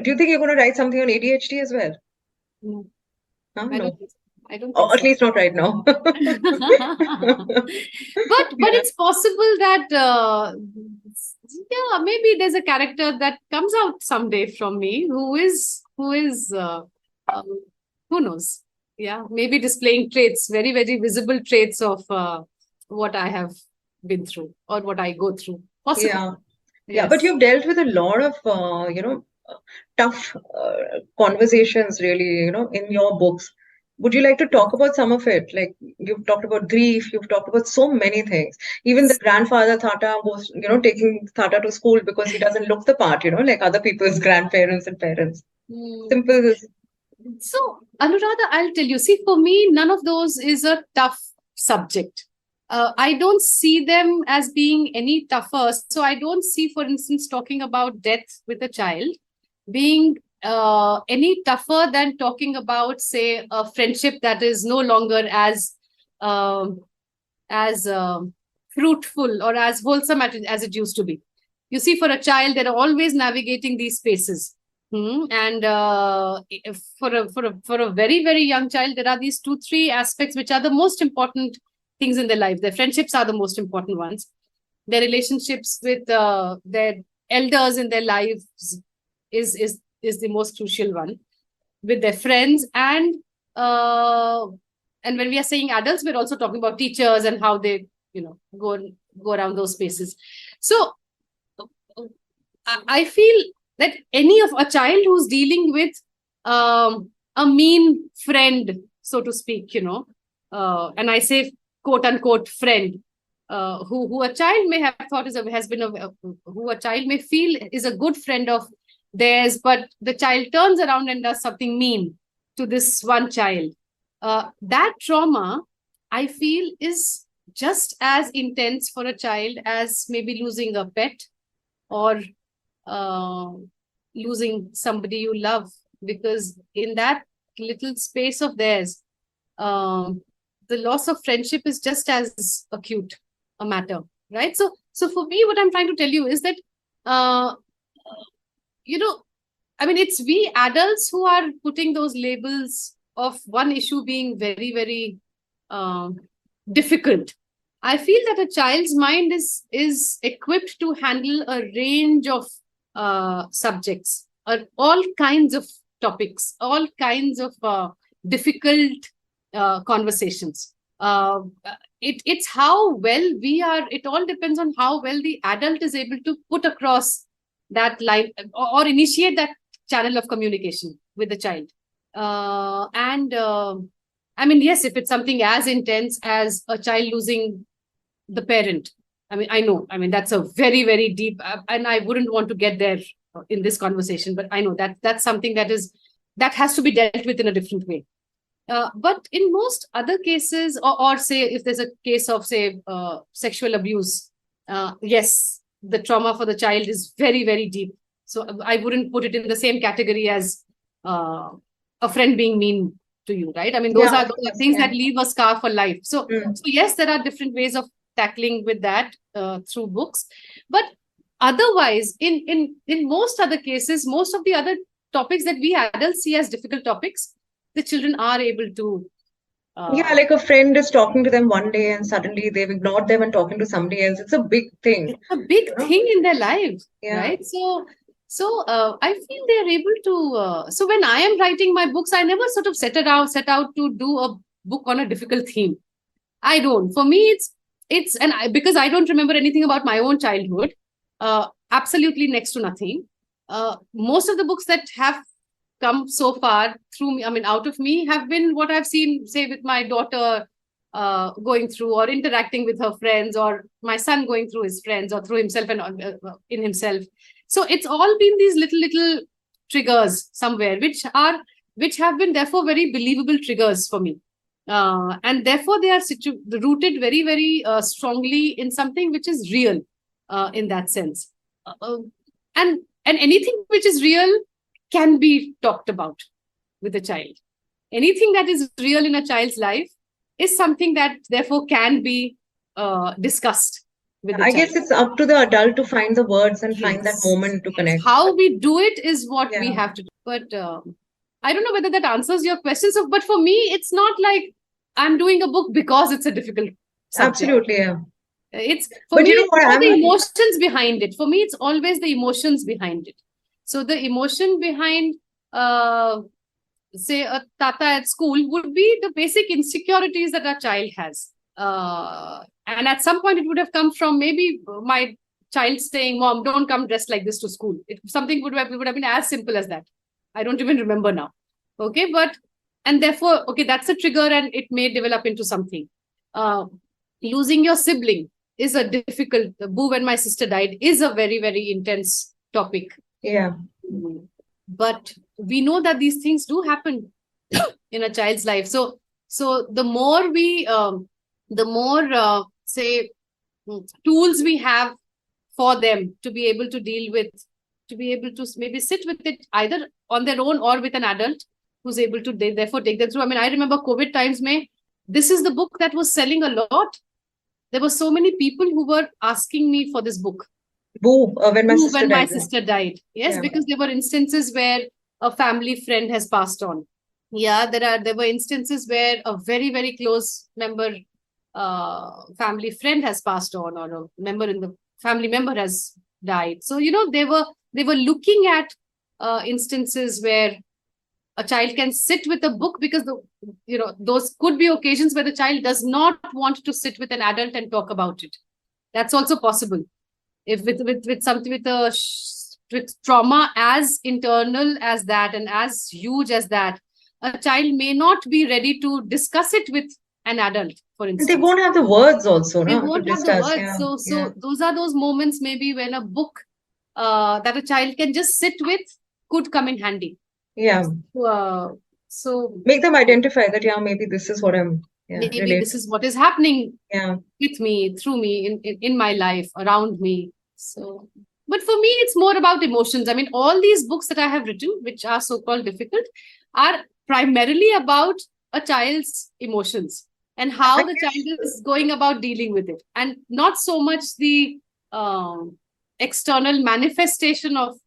do you think you're going to write something on ADHD as well? No, Huh? I don't No. think so. I don't think Or at so. least not right now. But Yeah. it's possible that yeah, maybe there's a character that comes out someday from me who is um, who knows, yeah, maybe displaying traits, very very visible traits of what I have been through or what I go through, possible. Yeah. Yeah, but Yes. you've dealt with a lot of, tough conversations, really, in your books. Would you like to talk about some of it? Like, you've talked about grief, you've talked about so many things. Even the grandfather Thata was, taking Thata to school because he doesn't look the part, like other people's grandparents and parents. Hmm. Simple. So, Anuradha, I'll tell you, see, for me, none of those is a tough subject. I don't see them as being any tougher. So, I don't see, for instance, talking about death with a child being any tougher than talking about, say, a friendship that is no longer um, as fruitful or as wholesome as it used to be. You see, for a child, they're always navigating these spaces. And for a very very young child, there are these 2 3 aspects which are the most important things in their life. Their friendships are the most important ones. Their relationships with their elders in their lives is the most crucial one. With their friends, uh, and when we are saying adults, we're also talking about teachers and how they go around those spaces. So I feel that any of a child who's dealing with a mean friend, so to speak, and I say quote unquote friend, who a child may have thought has been who a child may feel is a good friend of theirs, but the child turns around and does something mean to this one child. That trauma, I feel, is just as intense for a child as maybe losing a pet or uh, losing somebody you love, because in that little space of theirs, the loss of friendship is just as acute a matter, right? So for me, what I'm trying to tell you is that uh, you know I mean, it's we adults who are putting those labels of one issue being very very um, difficult. I feel that a child's mind is equipped to handle a range of subjects, all kinds of topics, all kinds of difficult conversations. It's how well we are. It all depends on how well the adult is able to put across that line, or initiate that channel of communication with the child. And I mean, yes, if it's something as intense as a child losing the parent, I mean, I know, I mean, that's a very very deep, and I wouldn't want to get there in this conversation, but I know that that's something that has to be dealt with in a different way. But in most other cases, or say if there's a case of, say, sexual abuse, yes, the trauma for the child is very very deep. So I wouldn't put it in the same category as uh, a friend being mean to you, right? I mean, Yeah, of those are course. things Yeah. that leave a scar for life. So Mm. so yes, there are different ways of tackling with that through books, but otherwise, in most other cases, most of the other topics that we adults see as difficult topics, the children are able to Yeah, uh, like a friend is talking to them one day and suddenly they've ignored them and talking to somebody else. It's a big thing, it's a big you know? thing in their lives, Yeah. right? So I feel they're able to so when I am writing my books, I never sort of set out to do a book on a difficult theme. I don't. For me, it's because I don't remember anything about my own childhood. Absolutely next to nothing. Most of the books that have come so far through me, I mean, out of me, have been what I've seen, say, with my daughter going through, or interacting with her friends, or my son going through his friends, or through himself and in himself. So it's all been these little triggers somewhere, which are which have been therefore very believable triggers for me. And therefore, they are rooted very, very strongly in something which is real in that sense. And anything which is real can be talked about with a child. Anything that is real in a child's life is something that therefore can be discussed with the I child. guess it's up to the adult to find the words and find that Yes. moment to connect. How we do it is what we Yeah. have to do. But I don't know whether that answers your questions. But for me, it's not like I'm doing a book because it's a difficult subject. Absolutely, yeah. It's for But me, you know it's what, all the I'm emotions behind it. For me, it's always the emotions behind it. So the emotion behind, say, a tata at school would be the basic insecurities that a child has. And at some point, it would have come from maybe my child saying, "Mom, don't come dressed like this to school." Something would have been as simple as that. I don't even remember now. Okay, and therefore, okay, that's a trigger, and it may develop into something. Losing your sibling is a difficult. Boo, when my sister died, is a very, very intense topic. Yeah. But we know that these things do happen in a child's life. So the more we, say, tools we have for them to be able to deal with, to be able to maybe sit with it either on their own or with an adult who's able to therefore take them through. I mean, I remember COVID times, this is the book that was selling a lot. There were so many people who were asking me for this book. Boo, when my sister died. Yes, Yeah. because there were instances where a family friend has passed on. Yeah, there were instances where a very, very close member, family friend has passed on, or a member in the family member has died. So, they were looking at instances where a child can sit with a book, because those could be occasions where the child does not want to sit with an adult and talk about it. That's also possible. If with something with trauma as internal as that and as huge as that, a child may not be ready to discuss it with an adult, for instance. They won't have the words also, They no, won't to have the discuss. words. Yeah. So those are those moments maybe when a book that a child can just sit with could come in handy. Yeah. So make them identify that, yeah, maybe this is what I'm maybe this is what is happening Yeah. with me, through me, in my life, around me. So, but for me, it's more about emotions. I mean, all these books that I have written, which are so-called difficult, are primarily about a child's emotions and how the child is going about dealing with it, and not so much the external manifestation of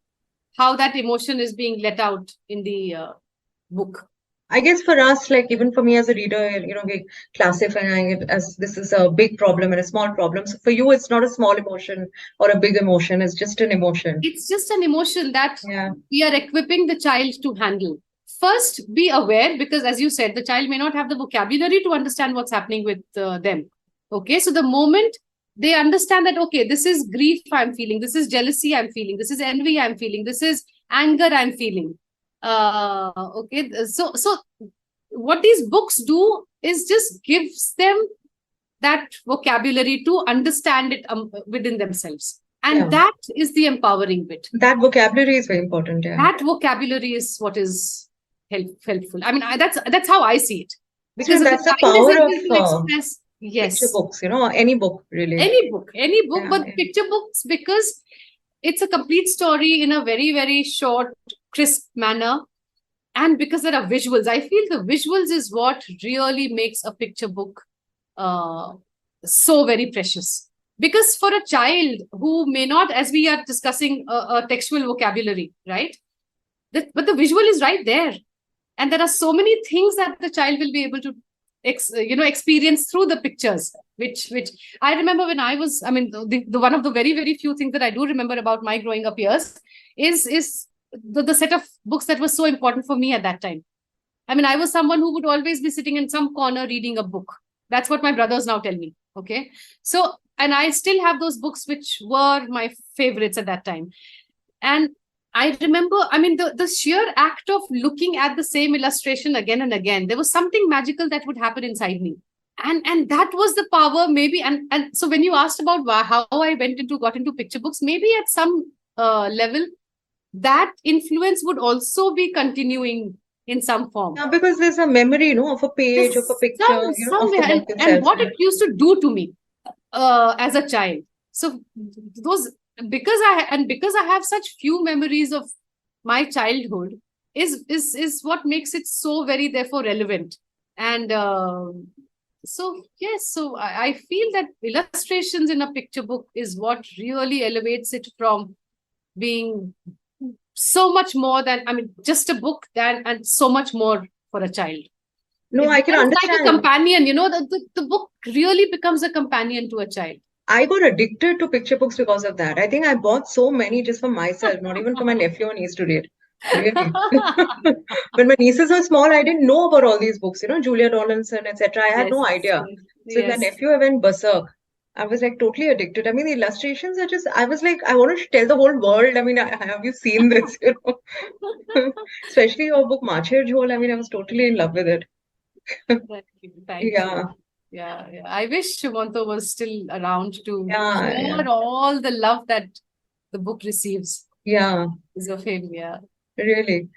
how that emotion is being let out in the book. I guess for us, like even for me as a reader, we classifying it as this is a big problem and a small problem. So for you, it's not a small emotion or a big emotion. It's just an emotion. It's just an emotion that we are equipping the child to handle. First, be aware, because as you said, the child may not have the vocabulary to understand what's happening with them. Okay, so the moment they understand that, okay, this is grief I'm feeling, this is jealousy I'm feeling, this is envy I'm feeling, this is anger I'm feeling. Okay, so what these books do is just gives them that vocabulary to understand it within themselves. And that is the empowering bit. That vocabulary is very important. Yeah. That vocabulary is what is helpful. I mean, that's how I see it. Because that's the power of express, picture books, any book really. Any book, but picture books, because it's a complete story in a very, very short, crisp manner. And because there are visuals, I feel the visuals is what really makes a picture book so very precious. Because for a child who may not, as we are discussing, a textual vocabulary, right? But the visual is right there. And there are so many things that the child will be able to experience through the pictures, which I remember when I was, I mean, the one of the very, very few things that I do remember about my growing up years is the set of books that was so important for me at that time. I mean, I was someone who would always be sitting in some corner reading a book. That's what my brothers now tell me. Okay. So, and I still have those books which were my favorites at that time. And I remember, I mean, the sheer act of looking at the same illustration again and again, there was something magical that would happen inside me. And that was the power, maybe. And so when you asked about how I got into picture books, maybe at some level, that influence would also be continuing in some form. Yeah, because there's a memory, of a page, of a picture, of the Somewhere, book and itself. what it used to do to me as a child. So those, because I have such few memories of my childhood, is what makes it so very therefore relevant. And so yes, so I feel that illustrations in a picture book is what really elevates it from being so much more than, I mean, just a book, and so much more for a child. No, It I can becomes like a understand. companion, the book really becomes a companion to a child. I got addicted to picture books because of that. I think I bought so many just for myself, not even for my nephew or niece to read. Really. When my nieces were small, I didn't know about all these books, Julia Rawlinson, etc. I had Yes, no idea. So my yes. nephew, I went berserk. I was like totally addicted. I mean, the illustrations are just, I was like, I want to tell the whole world. I mean, have you seen this? Especially your book, Macher Jhol. I mean, I was totally in love with it. Thank Yeah, you. Yeah, yeah. I wish Shumanto was still around to yeah, yeah, hear all the love that the book receives yeah, because of him. Yeah. really.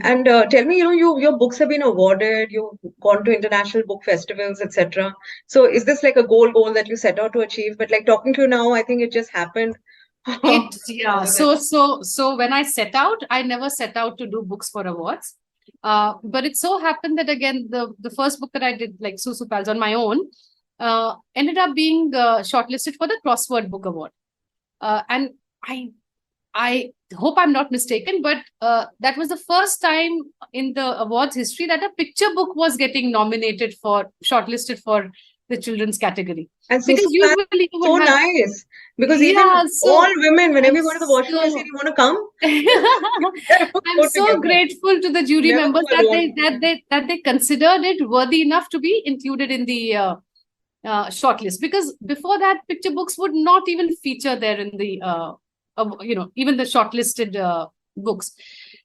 And tell me, your books have been awarded, you've gone to international book festivals, etc. So is this like a goal that you set out to achieve? But like talking to you now, I think it just happened. Yeah. Rather than, So when I set out, I never set out to do books for awards. But it so happened that again, the first book that I did, like Susu Pals, on my own, ended up being shortlisted for the Crossword Book Award. And I hope I'm not mistaken, but that was the first time in the awards history that a picture book was getting nominated for, shortlisted for the children's category. and Because Susu Pals usually you so would have, nice because even yeah, all so women, whenever I'm you go to the washroom, I say, so "You want to come?" I'm Go so together. grateful to the jury Never members go alone. that they considered it worthy enough to be included in the shortlist, because before that picture books would not even feature there in the even the shortlisted books.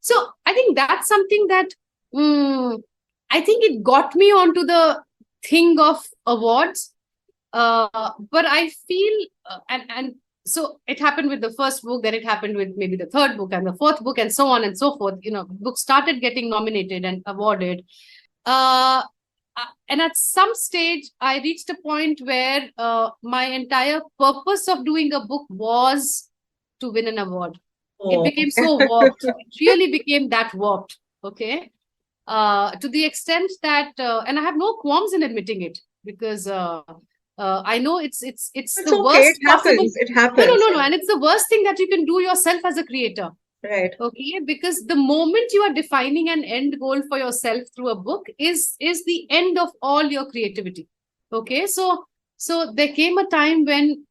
So I think that's something that I think it got me onto the thing of awards. But I feel and so it happened with the first book, then it happened with maybe the third book and the fourth book, and so on and so forth. Books started getting nominated and awarded. uh, and at some stage, I reached a point where my entire purpose of doing a book was to win an award. It Oh, became so warped. It really became that warped. Okay. To the extent that, and I have no qualms in admitting it, because I know it's it's the okay. It worst possible. happens. It No, no, happens. no, no. And it's the worst thing that you can do yourself as a creator. Right. Okay, because the moment you are defining an end goal for yourself through a book is the end of all your creativity. Okay, so there came a time when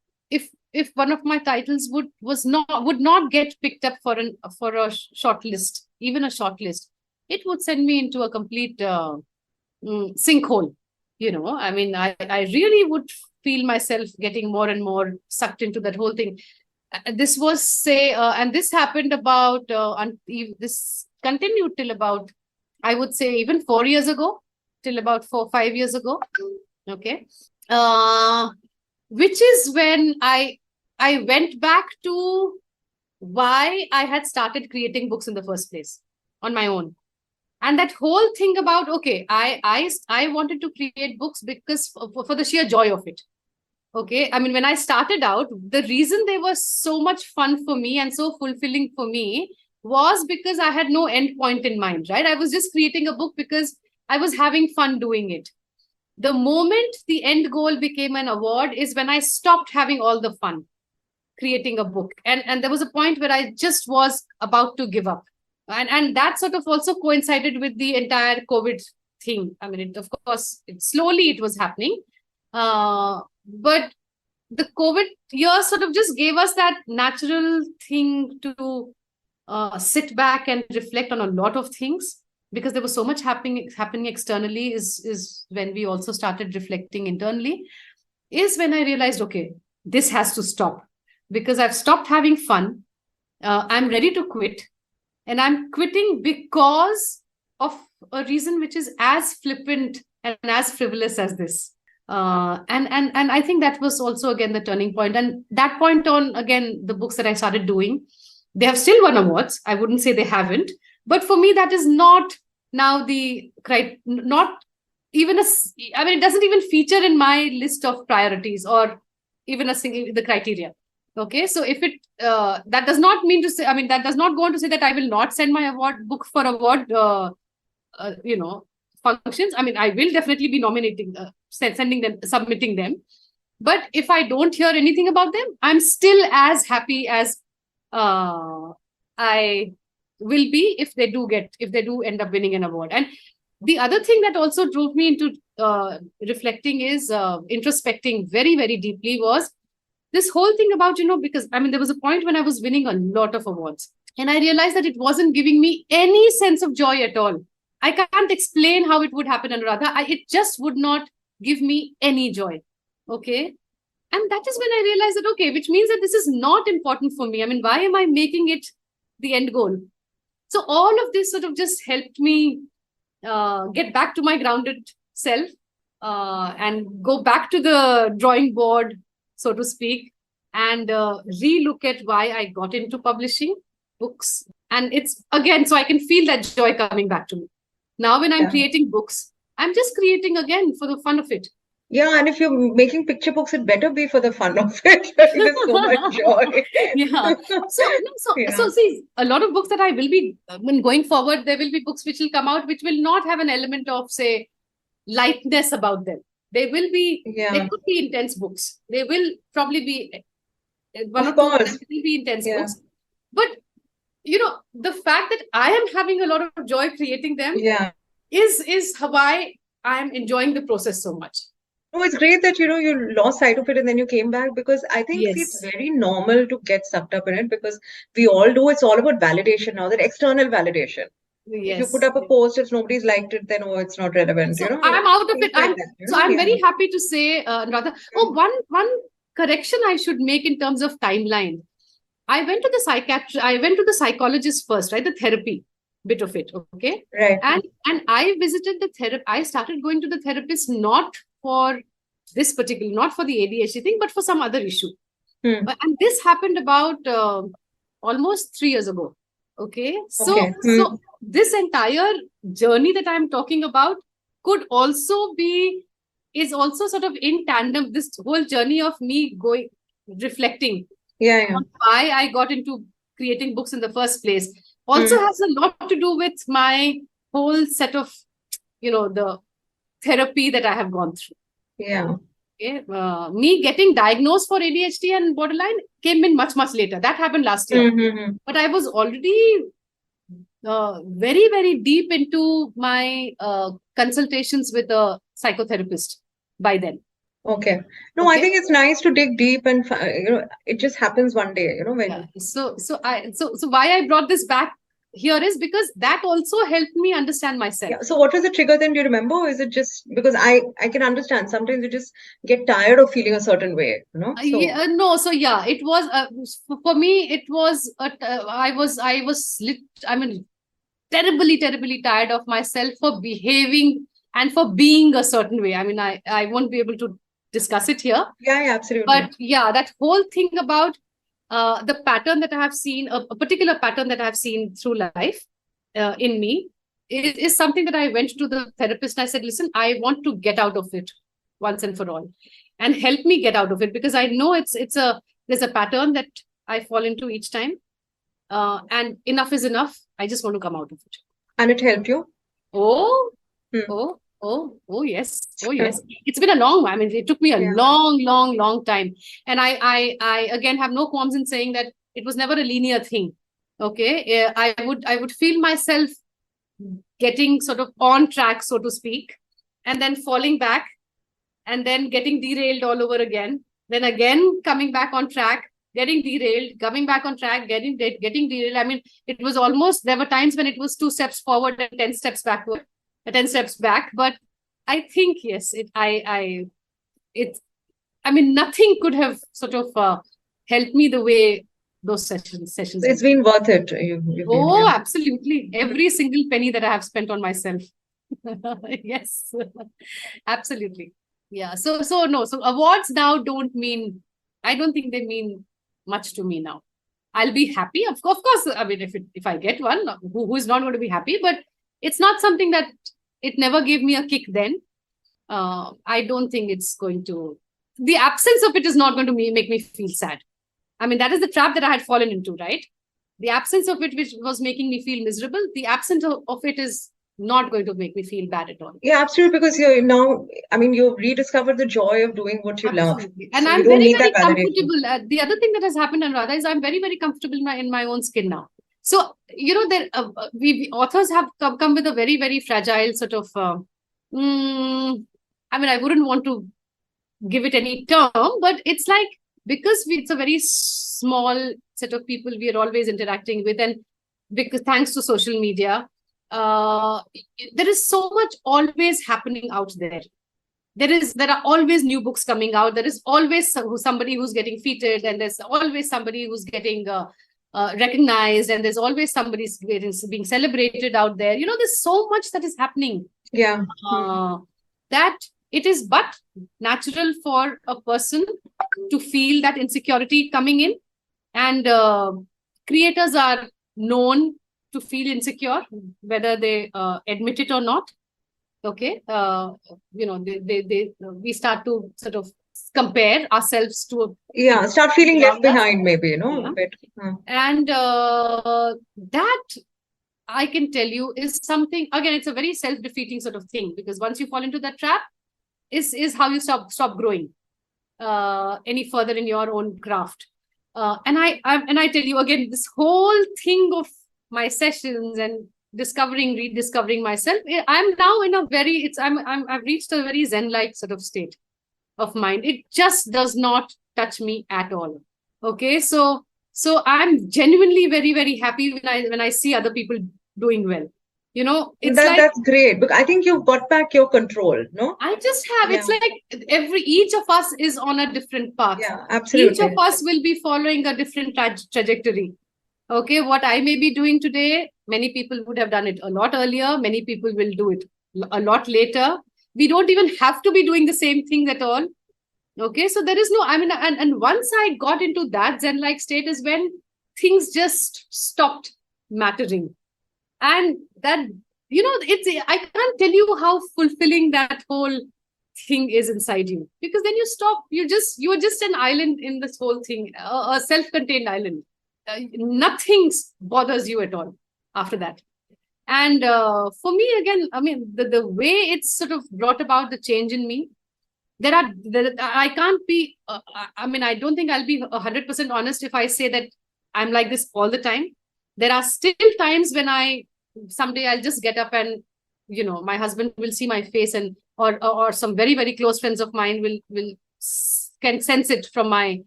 if one of my titles would not get picked up for a short list, even a short list, it would send me into a complete sinkhole. I mean, I really would feel myself getting more and more sucked into that whole thing. This was say and this happened about this continued till about, I would say, even 4 years ago, till about 4 5 years ago. Okay. Which is when I went back to why I had started creating books in the first place on my own. And that whole thing about, okay, I wanted to create books because for the sheer joy of it. Okay. I mean, when I started out, the reason they were so much fun for me and so fulfilling for me was because I had no end point in mind, right? I was just creating a book because I was having fun doing it. The moment the end goal became an award is when I stopped having all the fun creating a book. And there was a point where I just was about to give up. And that sort of also coincided with the entire COVID thing. I mean, of course, slowly it was happening. But the COVID year sort of just gave us that natural thing to sit back and reflect on a lot of things, because there was so much happening externally. Is when we also started reflecting internally. Is when I realized, okay, this has to stop, because I've stopped having fun. I'm ready to quit, and I'm quitting because of a reason which is as flippant and as frivolous as this. And I think that was also again the turning point. And that point on, again, the books that I started doing, they have still won awards. I wouldn't say they haven't, but for me that is not Now not even it doesn't even feature in my list of priorities or even the criteria. Okay, so if it that does not mean to say, that does not go on to say that I will not send my book for award functions. I will definitely be nominating, sending them, submitting them. But if I don't hear anything about them, I'm still as happy as I will be if they do end up winning an award. And the other thing that also drove me into reflecting is introspecting very, very deeply was this whole thing about, because there was a point when I was winning a lot of awards and I realized that it wasn't giving me any sense of joy at all. I can't explain how it would happen, Anuradha. It just would not give me any joy. Okay. And that is when I realized that, okay, which means that this is not important for me. Why am I making it the end goal? So all of this sort of just helped me get back to my grounded self and go back to the drawing board, so to speak, and re-look at why I got into publishing books. And it's, again, so I can feel that joy coming back to me. Now when I'm creating books, I'm just creating again for the fun of it. Yeah, and if you're making picture books, it better be for the fun of it. There's so much joy. Yeah. So see, a lot of books that I will be, when going forward, there will be books which will come out which will not have an element of, say, lightness about them. They will be, they could be intense books. They will probably be, one of course, will be intense books. But, the fact that I am having a lot of joy creating them is why I'm enjoying the process so much. No, it's great that, you lost sight of it and then you came back, because I think it's very normal to get sucked up in it, because we all do. It's all about validation now, that external validation. If you put up a post, if nobody's liked it, then it's not relevant. So I'm out of it. I'm very happy to say, rather. One correction I should make in terms of timeline. I went to the psychologist first, right? The therapy bit of it. Okay. Right. And I visited the therapist. I started going to the therapist not for this particular, not for the ADHD thing, but for some other issue. And this happened about almost 3 years ago. Okay. So this entire journey that I'm talking about is also sort of in tandem, this whole journey of me reflecting on why I got into creating books in the first place. Also has a lot to do with my whole set of, the therapy that I have gone through. Yeah. Okay. Me getting diagnosed for ADHD and borderline came in much, much later. That happened last year. But I was already very, very deep into my consultations with a psychotherapist by then. Okay. No, I think it's nice to dig deep and, it just happens one day, when. So why I brought this back here is because that also helped me understand myself. Yeah. So what was the trigger then? Do you remember? Or is it just because I can understand sometimes you just get tired of feeling a certain way, So. It was for me. It was I was terribly, terribly tired of myself for behaving and for being a certain way. I won't be able to discuss it here. Yeah, absolutely. But that whole thing about the pattern that I have seen, a particular pattern that I have seen through life in me is something that I went to the therapist and I said, listen, I want to get out of it once and for all, and help me get out of it, because I know there's a pattern that I fall into each time, and enough is enough. I just want to come out of it. And it helped you? Oh yes. It's been a long one. It took me a long time. And I again have no qualms in saying that it was never a linear thing. Okay. I would feel myself getting sort of on track, so to speak, and then falling back and then getting derailed all over again. Then again, coming back on track, getting derailed, coming back on track, getting derailed. It was almost, there were times when it was 2 steps forward and 10 steps backward. 10 steps back, but I think yes, nothing could have sort of helped me the way those sessions. It's been worth it. Absolutely, every single penny that I have spent on myself. Yes, absolutely. Yeah. So awards now I don't think they mean much to me now. I'll be happy, of course. If I get one, who is not going to be happy, but It's not something that it never gave me a kick then. I don't think it's going to, the absence of it is not going to make me feel sad. I mean, that is the trap that I had fallen into, right? The absence of it, which was making me feel miserable, the absence of it is not going to make me feel bad at all. Yeah, absolutely. Because you're now, I mean, you've rediscovered the joy of doing what you love. Absolutely. And So I'm you don't very, need very that validation. comfortable. The other thing that has happened, Anuradha, is I'm very, very comfortable in my own skin now. So, you know, there we authors have come with a very, very fragile sort of, I mean, I wouldn't want to give it any term, but it's like, because it's a very small set of people we are always interacting with, and because thanks to social media, there is so much always happening out there. There are always new books coming out. There is always somebody who's getting featured, and there's always somebody who's getting recognized, and there's always somebody being celebrated out there. You know, there's so much that is happening. Yeah. That it is but natural for a person to feel that insecurity coming in, and creators are known to feel insecure, whether they admit it or not. Okay, you know, we start to sort of compare ourselves to Start feeling left around us. behind, maybe, you know, a bit. And that, I can tell you, is something, again, it's a very self-defeating sort of thing, because once you fall into that trap, is how you stop growing any further in your own craft. And I tell you again, this whole thing of my sessions and rediscovering myself, I'm now in a very, I've reached a very Zen-like sort of state of mind. It just does not touch me at all. Okay, so I'm genuinely very, very happy when I see other people doing well. You know, it's that's great, because I think you've got back your control, no? I just have. Yeah. It's like each of us is on a different path. Yeah, absolutely. Each of us will be following a different trajectory. Okay, what I may be doing today, many people would have done it a lot earlier. Many people will do it a lot later. We don't even have to be doing the same thing at all. Okay, so there is no, I mean, and once I got into that Zen-like state is when things just stopped mattering. And that, you know, I can't tell you how fulfilling that whole thing is inside you, because then you stop, you're just an island in this whole thing, a self-contained island. Nothing bothers you at all after that. And for me, again, I mean, the way it's sort of brought about the change in me, I can't be, I mean, I don't think I'll be 100% honest if I say that I'm like this all the time. There are still times when someday I'll just get up and, you know, my husband will see my face, and or some very, very close friends of mine can sense it from my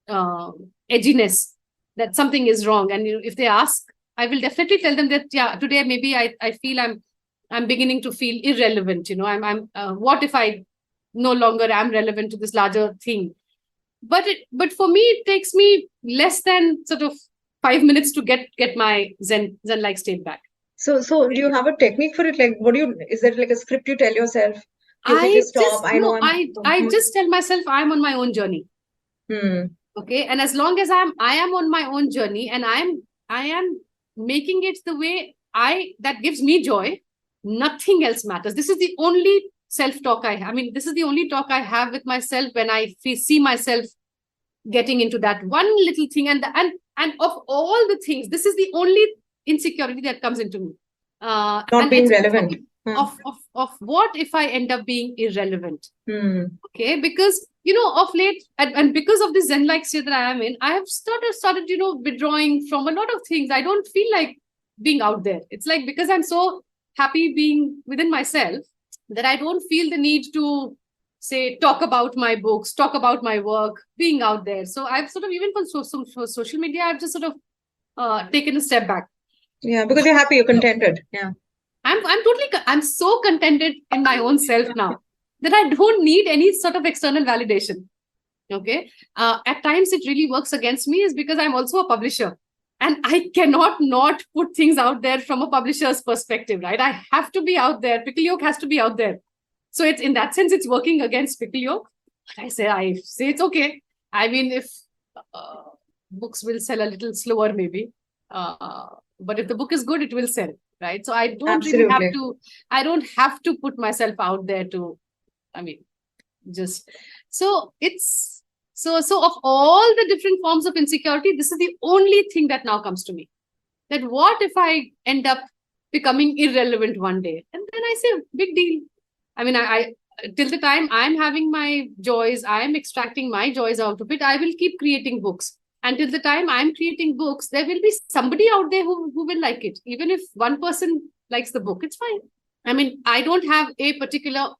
edginess that something is wrong. And, you know, if they ask, I will definitely tell them that, yeah, today maybe I feel I'm beginning to feel irrelevant. You know, I'm what if I no longer am relevant to this larger thing? But for me, it takes me less than sort of 5 minutes to get my Zen-like state back. So do you have a technique for it? Like, is there like a script you tell yourself? I just tell myself I'm on my own journey. Okay, and as long as I am on my own journey, and I am making it the way that gives me joy, nothing else matters. This is the only self-talk I have. I mean, this is the only talk I have with myself when I see myself getting into that one little thing, and of all the things, this is the only insecurity that comes into me. Not being relevant. Of what if I end up being irrelevant? Okay, because, you know, of late, and because of this Zen-like state that I am in, I have started, you know, withdrawing from a lot of things. I don't feel like being out there. It's like, because I'm so happy being within myself, that I don't feel the need to say, talk about my books, talk about my work, being out there. So I've sort of, even for social media, I've just sort of taken a step back. Yeah, because you're happy, you're contented. Yeah. I'm so contented in my own self now that I don't need any sort of external validation. Okay. At times it really works against me, is because I'm also a publisher, and I cannot not put things out there from a publisher's perspective, right? I have to be out there. Pickle Yolk has to be out there. So it's, in that sense, it's working against Pickle Yolk. But I say it's okay. I mean, if books will sell a little slower, maybe. But if the book is good, it will sell. right? So I Absolutely. don't have to put myself out there to, I mean, just, so it's, so of all the different forms of insecurity, this is the only thing that now comes to me. That what if I end up becoming irrelevant one day? And then I say, big deal. I mean, I till the time I'm having my joys, I'm extracting my joys out of it, I will keep creating books. And till the time I'm creating books, there will be somebody out there who will like it. Even if one person likes the book, it's fine. I mean, I don't have a particular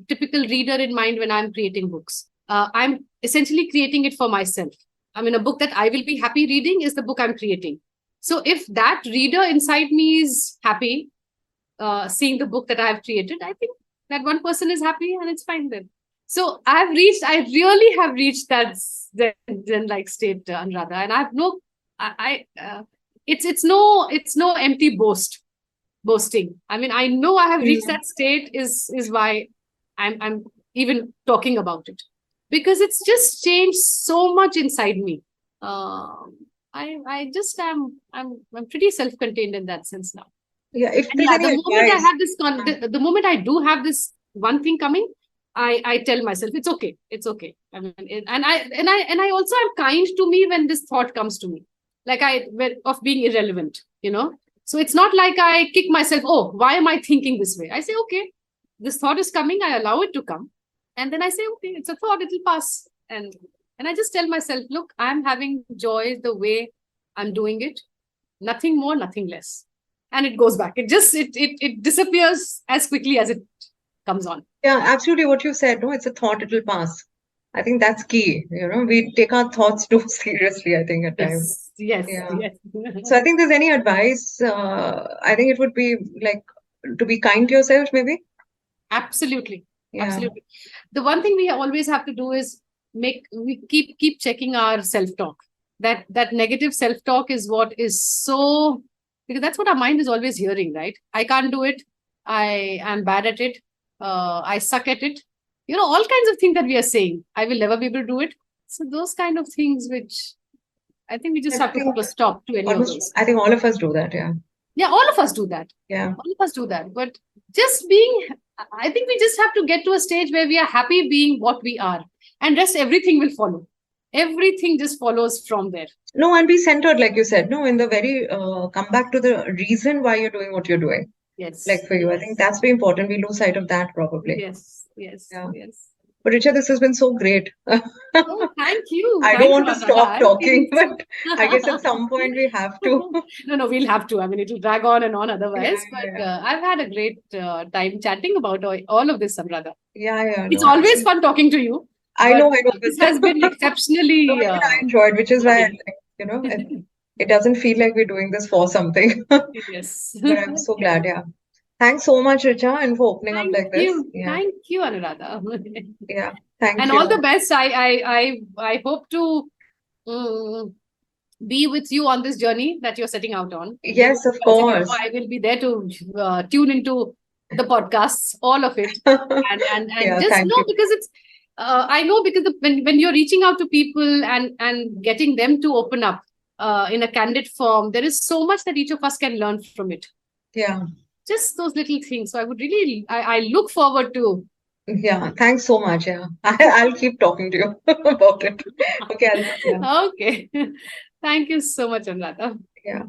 typical reader in mind when I'm creating books. I'm essentially creating it for myself. I mean, a book that I will be happy reading is the book I'm creating. So if that reader inside me is happy seeing the book that I have created, I think that one person is happy and it's fine then. So I really have reached that Zen-like state, Anuradha, and I have no, it's no empty boasting. I mean, I know I have reached that state is why I'm even talking about it, because it's just changed so much inside me. I just I'm pretty self-contained in that sense now. Yeah, if And there's yeah, any the moment I advice, have this the moment I do have this one thing coming, I tell myself it's okay, it's okay. I mean, and I also am kind to me when this thought comes to me, like of being irrelevant, you know. So it's not like I kick myself, oh, why am I thinking this way? I say, okay, this thought is coming, I allow it to come, and then I say, okay, it's a thought, it'll pass, and I just tell myself, look, I'm having joy the way I'm doing it, nothing more, nothing less. And it goes back. It disappears as quickly as it comes on. yeah, absolutely what you said, no, it's a thought, it'll pass. I think that's key. We take our thoughts too seriously, I think, at times. Yes, Yeah. yes. So I think there's any advice, I think it would be like to be kind to yourself, maybe. Absolutely. Yeah. Absolutely. The one thing we always have to do is we keep checking our self-talk. That negative self-talk is what is so, because that's what our mind is always hearing, right? I can't do it. I am bad at it. I suck at it. All kinds of things that we are saying. I will never be able to do it. So those kind of things, which I think we just have to put a stop to any of those. I think all of us do that, yeah. Yeah, all of us do that. Yeah. All of us do that. But I think we just have to get to a stage where we are happy being what we are. And rest, everything will follow. Everything just follows from there. No, and be centered, like you said, no, in the very, come back to the reason why you're doing what you're doing. Yes. Like for you, I think that's very important. We lose sight of that probably. Yes, yes, Yeah. yes. But Richa, this has been so great. Oh, thank you. I don't want to stop talking, but I guess at so. some point we have to. No, we'll have to. I mean, it'll drag on and on otherwise. Yeah, But I've had a great time chatting about all of this, Samrada. Yeah. It's No, always fun talking to you. I know. This has been exceptionally. No, even I enjoyed, which is why, it doesn't feel like we're doing this for something. Yes. But I'm so glad, yeah. Thanks so much, Richa, and for opening up like this. Yeah. Thank you, Anuradha. Yeah, thank and you. all the best. I hope to be with you on this journey that you're setting out on. Yes, of course. I will be there to tune into the podcasts, all of it, and Yeah, just thank know you. because it's. I know because when you're reaching out to people and getting them to open up in a candid form, there is so much that each of us can learn from it. Yeah. Just those little things. So I would really, I look forward to. Yeah, thanks so much. Yeah, I'll keep talking to you about it. Okay. Okay. Thank you so much, Anuradha. Yeah.